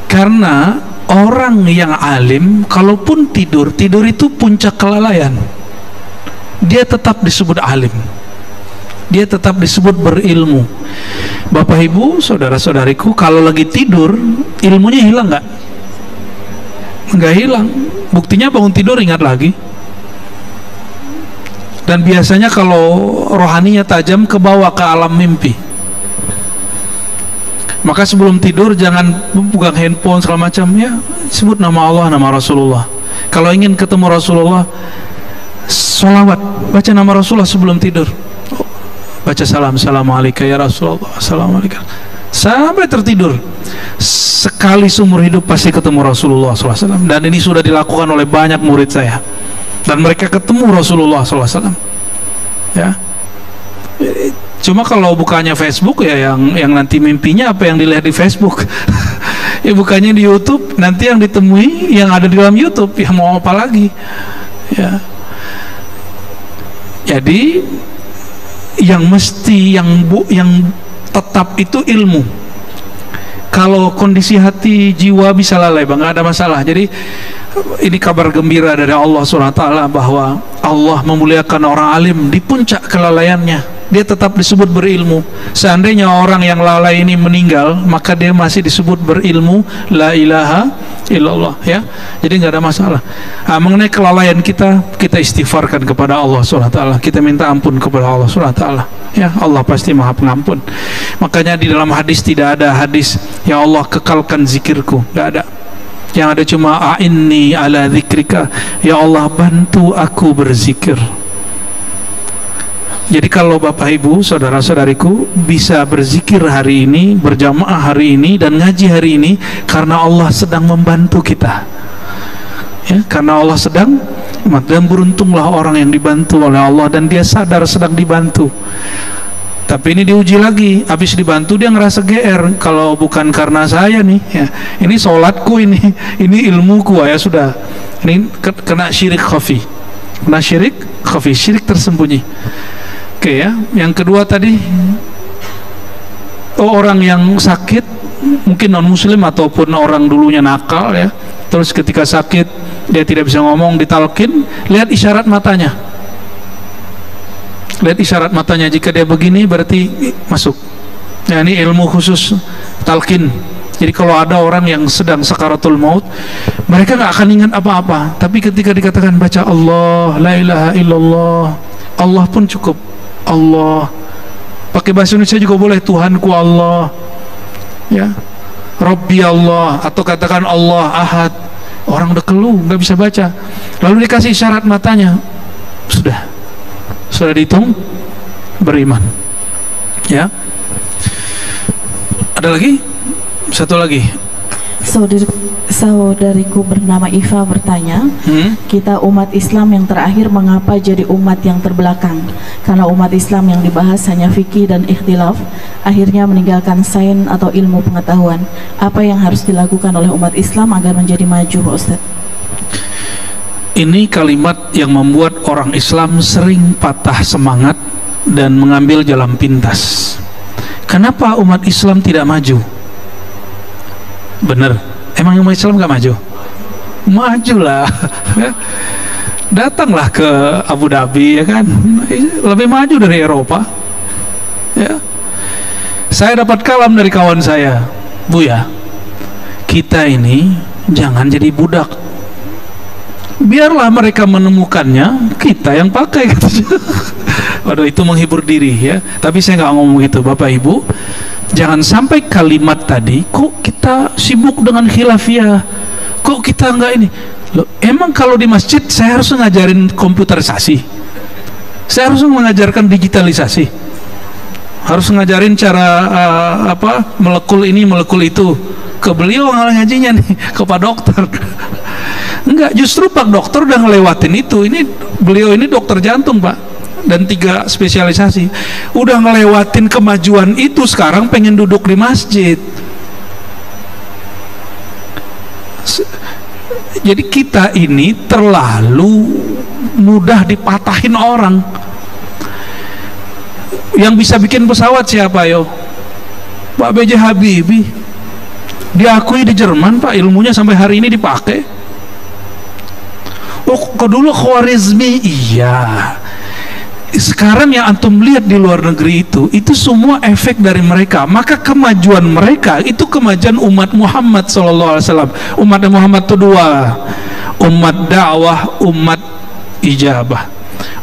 Karena orang yang alim kalaupun tidur itu puncak kelalaian, dia tetap disebut alim, dia tetap disebut berilmu. Bapak Ibu, saudara-saudariku, kalau lagi tidur ilmunya hilang nggak? Nggak hilang. Buktinya bangun tidur ingat lagi. Dan biasanya kalau rohaninya tajam, ke bawah ke alam mimpi. Maka sebelum tidur jangan pegang handphone segala macam ya, sebut nama Allah, nama Rasulullah. Kalau ingin ketemu Rasulullah, sholawat, baca nama Rasulullah sebelum tidur. Baca assalamualaikum ya Rasulullah, assalamualaikum, sampai tertidur. Sekali seumur hidup pasti ketemu Rasulullah SAW. Dan ini sudah dilakukan oleh banyak murid saya, dan mereka ketemu Rasulullah SAW ya. Cuma kalau bukannya Facebook ya, yang nanti mimpinya apa yang dilihat di Facebook ya bukannya di YouTube, nanti yang ditemui yang ada di dalam YouTube, ya mau apa lagi ya. Jadi yang mesti, yang tetap itu ilmu. Kalau kondisi hati jiwa bisa lalai Bang, nggak ada masalah. Jadi ini kabar gembira dari Allah SWT bahwa Allah memuliakan orang alim di puncak kelalaiannya. Dia tetap disebut berilmu. Seandainya orang yang lalai ini meninggal, maka dia masih disebut berilmu, la ilaha illallah ya. Jadi nggak ada masalah. Mengenai kelalaian kita istighfarkan kepada Allah SWT. Kita minta ampun kepada Allah SWT ya. Allah pasti maha pengampun. Makanya di dalam hadis tidak ada hadis ya Allah kekalkan zikirku, nggak ada. Yang ada cuma a'inni ala zikrika, ya Allah bantu aku berzikir. Jadi kalau Bapak Ibu, saudara-saudariku bisa berzikir hari ini, berjamaah hari ini, dan ngaji hari ini, karena Allah sedang membantu kita ya, karena Allah sedang, dan beruntunglah orang yang dibantu oleh Allah dan dia sadar sedang dibantu. Tapi ini diuji lagi, habis dibantu dia ngerasa GR, kalau bukan karena saya nih ya, ini sholatku, ini ilmuku ya sudah, ini kena syirik khafi, kena syirik khafi, syirik tersembunyi. Oke ya, yang kedua tadi, orang yang sakit, mungkin non muslim ataupun orang dulunya nakal ya, terus ketika sakit dia tidak bisa ngomong, ditalkin, lihat isyarat matanya. Lihat isyarat matanya, jika dia begini berarti masuk. Ya, ini ilmu khusus talqin. Jadi kalau ada orang yang sedang sakaratul maut, mereka nggak akan ingat apa-apa, tapi ketika dikatakan baca Allah, la ilaha illallah, Allah pun cukup. Allah, pakai bahasa Indonesia juga boleh, Tuhanku Allah, ya, Rabbi Allah, atau katakan Allah Ahad. Orang udah keluh, nggak bisa baca, lalu dikasih isyarat matanya, sudah dihitung beriman. Ya, ada lagi, satu lagi. Saudariku bernama Iva bertanya, kita umat Islam yang terakhir mengapa jadi umat yang terbelakang? Karena umat Islam yang dibahas hanya fikih dan ikhtilaf, akhirnya meninggalkan sains atau ilmu pengetahuan. Apa yang harus dilakukan oleh umat Islam agar menjadi maju, Pak Ustadz? Ini kalimat yang membuat orang Islam sering patah semangat dan mengambil jalan pintas. Kenapa umat Islam tidak maju? Bener, emang umat Islam gak maju? Majulah. Datanglah ke Abu Dhabi, ya kan, lebih maju dari Eropa. Ya, saya dapat kalam dari kawan saya, Buya, kita ini jangan jadi budak, biarlah mereka menemukannya, kita yang pakai. Waduh, itu menghibur diri ya, tapi saya nggak ngomong gitu. Bapak Ibu, jangan sampai kalimat tadi, kok kita sibuk dengan khilafiyah, kok kita nggak ini. Loh, emang kalau di masjid saya harus ngajarin komputerisasi, saya harus mengajarkan digitalisasi, harus ngajarin cara melekul ini melekul itu ke beliau ngajinya nih, ke Pak Dokter. Enggak, justru Pak Dokter udah ngelewatin itu. Ini beliau ini dokter jantung, Pak, dan 3 spesialisasi, udah ngelewatin kemajuan itu, sekarang pengen duduk di masjid. Jadi kita ini terlalu mudah dipatahin orang. Yang bisa bikin pesawat siapa yo? Pak B.J. Habibie, diakui di Jerman, Pak, ilmunya sampai hari ini dipakai. Oh, dulu Khwarizmi, iya. Sekarang yang antum lihat di luar negeri itu semua efek dari mereka. Maka kemajuan mereka itu kemajuan umat Muhammad SAW. Umat Muhammad itu 2, umat dakwah, umat ijabah.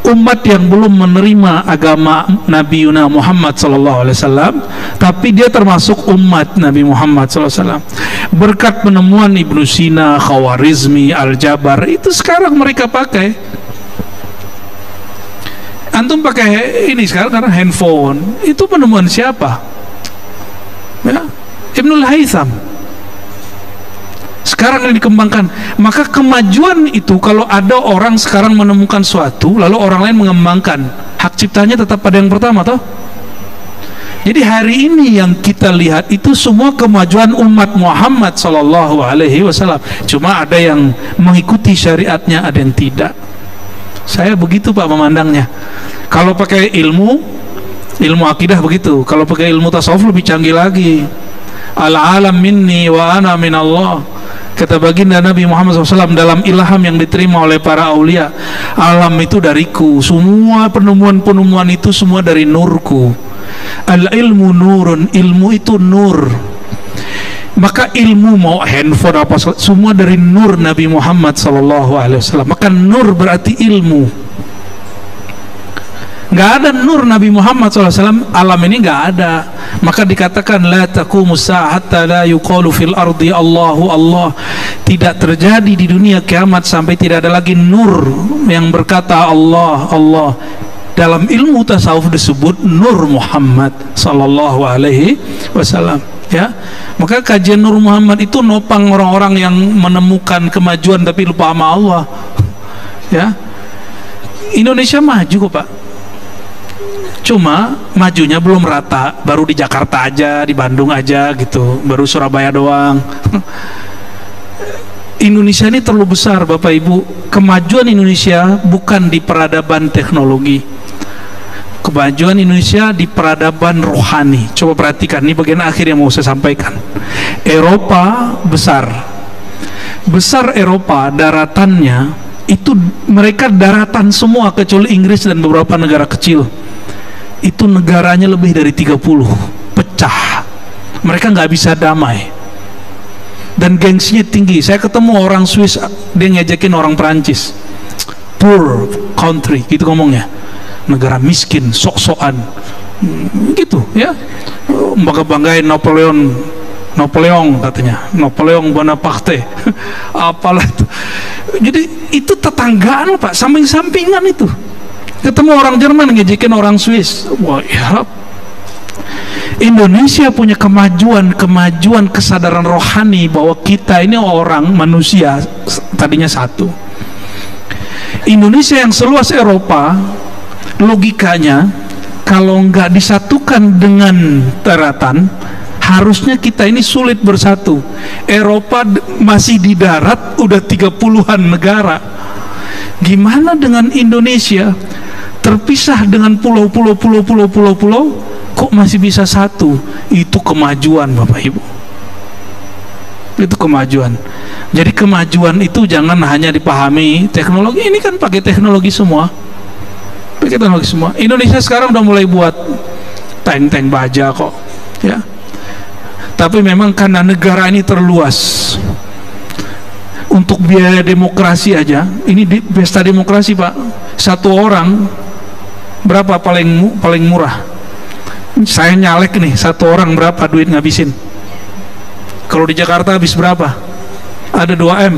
Umat yang belum menerima agama Nabi Muhammad SAW, tapi dia termasuk umat Nabi Muhammad SAW. Berkat penemuan Ibnu Sina, Khawarizmi, Al-Jabar, itu sekarang mereka pakai. Antum pakai ini sekarang karena handphone. Itu penemuan siapa? Ya, Ibnul Haytham. Sekarang yang dikembangkan. Maka kemajuan itu, kalau ada orang sekarang menemukan suatu lalu orang lain mengembangkan, hak ciptanya tetap pada yang pertama, toh. Jadi hari ini yang kita lihat itu semua kemajuan umat Muhammad SAW. Cuma ada yang mengikuti syariatnya, ada yang tidak. Saya begitu, Pak, memandangnya. Kalau pakai ilmu akidah begitu. Kalau pakai ilmu tasawuf lebih canggih lagi. Al-alam minni wa ana min Allah. Kata baginda Nabi Muhammad SAW dalam ilham yang diterima oleh para aulia, alam itu dariku, semua penemuan-penemuan itu semua dari nurku. Al-ilmu nurun, ilmu itu nur. Maka ilmu mau handphone apa semua dari nur Nabi Muhammad SAW. Maka nur berarti ilmu. Nggak ada nur Nabi Muhammad SAW, alam ini nggak ada. Maka dikatakan la taqumu sa'ata la yuqalu fil ardi Allahu Allah. Tidak terjadi di dunia kiamat sampai tidak ada lagi nur yang berkata Allah Allah. Dalam ilmu tasawuf disebut Nur Muhammad sallallahu alaihi wasallam. Ya, maka kajian Nur Muhammad itu nopang orang-orang yang menemukan kemajuan tapi lupa sama Allah. Ya, Indonesia maju kok, Pak. Cuma majunya belum rata, baru di Jakarta aja, di Bandung aja gitu, baru Surabaya doang. Indonesia ini terlalu besar Bapak Ibu. Kemajuan Indonesia bukan di peradaban teknologi, kemajuan Indonesia di peradaban rohani. Coba perhatikan, ini bagian akhir yang mau saya sampaikan. Eropa besar Eropa, daratannya itu mereka daratan semua kecuali Inggris dan beberapa negara kecil. Itu negaranya lebih dari 30, pecah. Mereka nggak bisa damai dan gengsinya tinggi. Saya ketemu orang Swiss, dia ngejekin orang Perancis, poor country gitu ngomongnya, negara miskin, sok-sokan gitu ya. Bangga-banggain Napoleon katanya, Napoleon Bonaparte apalah itu. Jadi itu tetanggaan Pak, samping-sampingan itu. Ketemu orang Jerman ngejekin orang Swiss. Wah ya, Indonesia punya kemajuan kesadaran rohani bahwa kita ini orang manusia tadinya satu. Indonesia yang seluas Eropa, logikanya kalau nggak disatukan dengan daratan, harusnya kita ini sulit bersatu. Eropa masih di darat udah 30-an negara. Gimana dengan Indonesia terpisah dengan pulau-pulau, kok masih bisa satu? Itu kemajuan Bapak Ibu, itu kemajuan. Jadi kemajuan itu jangan hanya dipahami teknologi. Ini kan pakai teknologi semua, pakai teknologi semua. Indonesia sekarang udah mulai buat tank-tank baja kok ya. Tapi memang karena negara ini terluas, untuk biaya demokrasi aja, ini di pesta demokrasi Pak, satu orang berapa paling murah? Saya nyalek nih, satu orang berapa duit ngabisin? Kalau di Jakarta habis berapa? Ada 2M,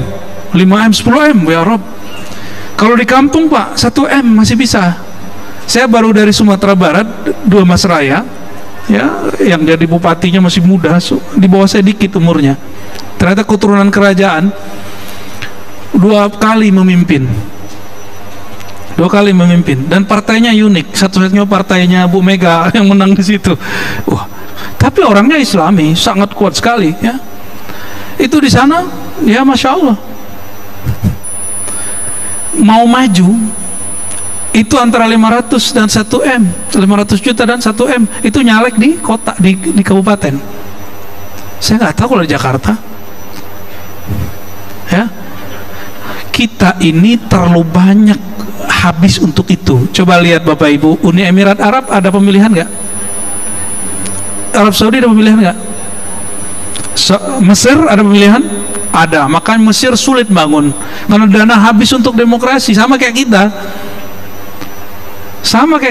5M, 10M ya Rob. Kalau di kampung Pak, 1M masih bisa. Saya baru dari Sumatera Barat, 2 Mas Raya ya, yang jadi bupatinya masih muda, di bawah saya dikit umurnya. Ternyata keturunan kerajaan, 2 kali memimpin, dan partainya unik, satu-satunya partainya Bu Mega yang menang di situ. Wah, tapi orangnya Islami, sangat kuat sekali ya. Itu di sana ya, Masya Allah. Mau maju itu antara 500 dan 1M, 500 juta dan 1M, itu nyalek di kota, di kabupaten. Saya nggak tahu kalau di Jakarta ya. Kita ini terlalu banyak habis untuk itu. Coba lihat Bapak Ibu, Uni Emirat Arab ada pemilihan nggak? Arab Saudi ada pemilihan nggak? Mesir ada pemilihan? Ada. Makanya Mesir sulit bangun karena dana habis untuk demokrasi. Sama kayak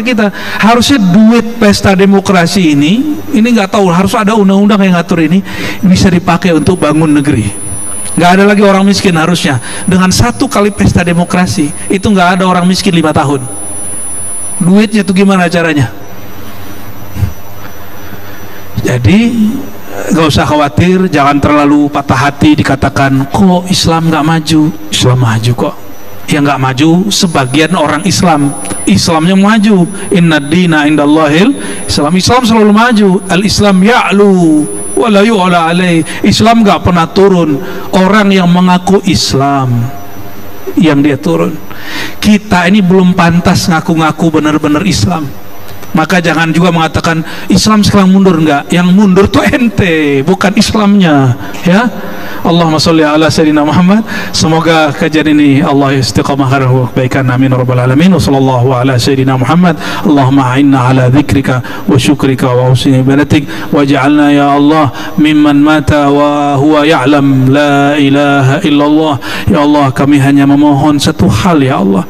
kita, harusnya duit pesta demokrasi ini nggak tahu, harus ada undang-undang yang ngatur ini bisa dipakai untuk bangun negeri. Nggak ada lagi orang miskin harusnya. Dengan 1 kali pesta demokrasi itu nggak ada orang miskin 5 tahun. Duitnya tuh gimana caranya? Jadi nggak usah khawatir, jangan terlalu patah hati dikatakan kok Islam nggak maju. Islam maju kok. Yang nggak maju sebagian orang Islam, Islamnya maju. Inna dina indallahil Islam. Islam selalu maju. Al-Islam ya'lu wa la yu'la alaih. Islam nggak pernah turun. Orang yang mengaku Islam yang dia turun. Kita ini belum pantas ngaku-ngaku benar-benar Islam. Maka jangan juga mengatakan Islam sekarang mundur. Enggak, yang mundur tuh ente, bukan Islamnya ya. Allahumma sholli ala sayyidina Muhammad. Semoga kajian ini Allah istiqamahkan kebaikan, amin rabbal alamin. Wassallallahu ala sayyidina Muhammad. Allahumma a'inna ala dzikrika wa syukrika wa husni ibadatik waj'alna ya Allah mimman mata wa huwa ya'lam la ilaha illallah. Ya Allah, kami hanya memohon satu hal ya Allah,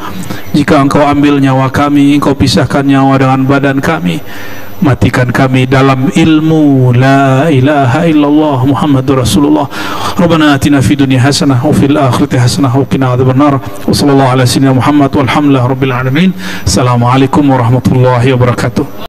jika Engkau ambil nyawa kami, Engkau pisahkan nyawa dengan badan kami, matikan kami dalam ilmu la ilaha illallah Muhammadur Rasulullah. Rabbana atina fid dunya hasanah wa fil akhirati hasanah wa qina adzabannar. Wa sallallahu ala sayyidina Muhammad walhamdulillahi rabbil alamin. Assalamualaikum warahmatullahi wabarakatuh.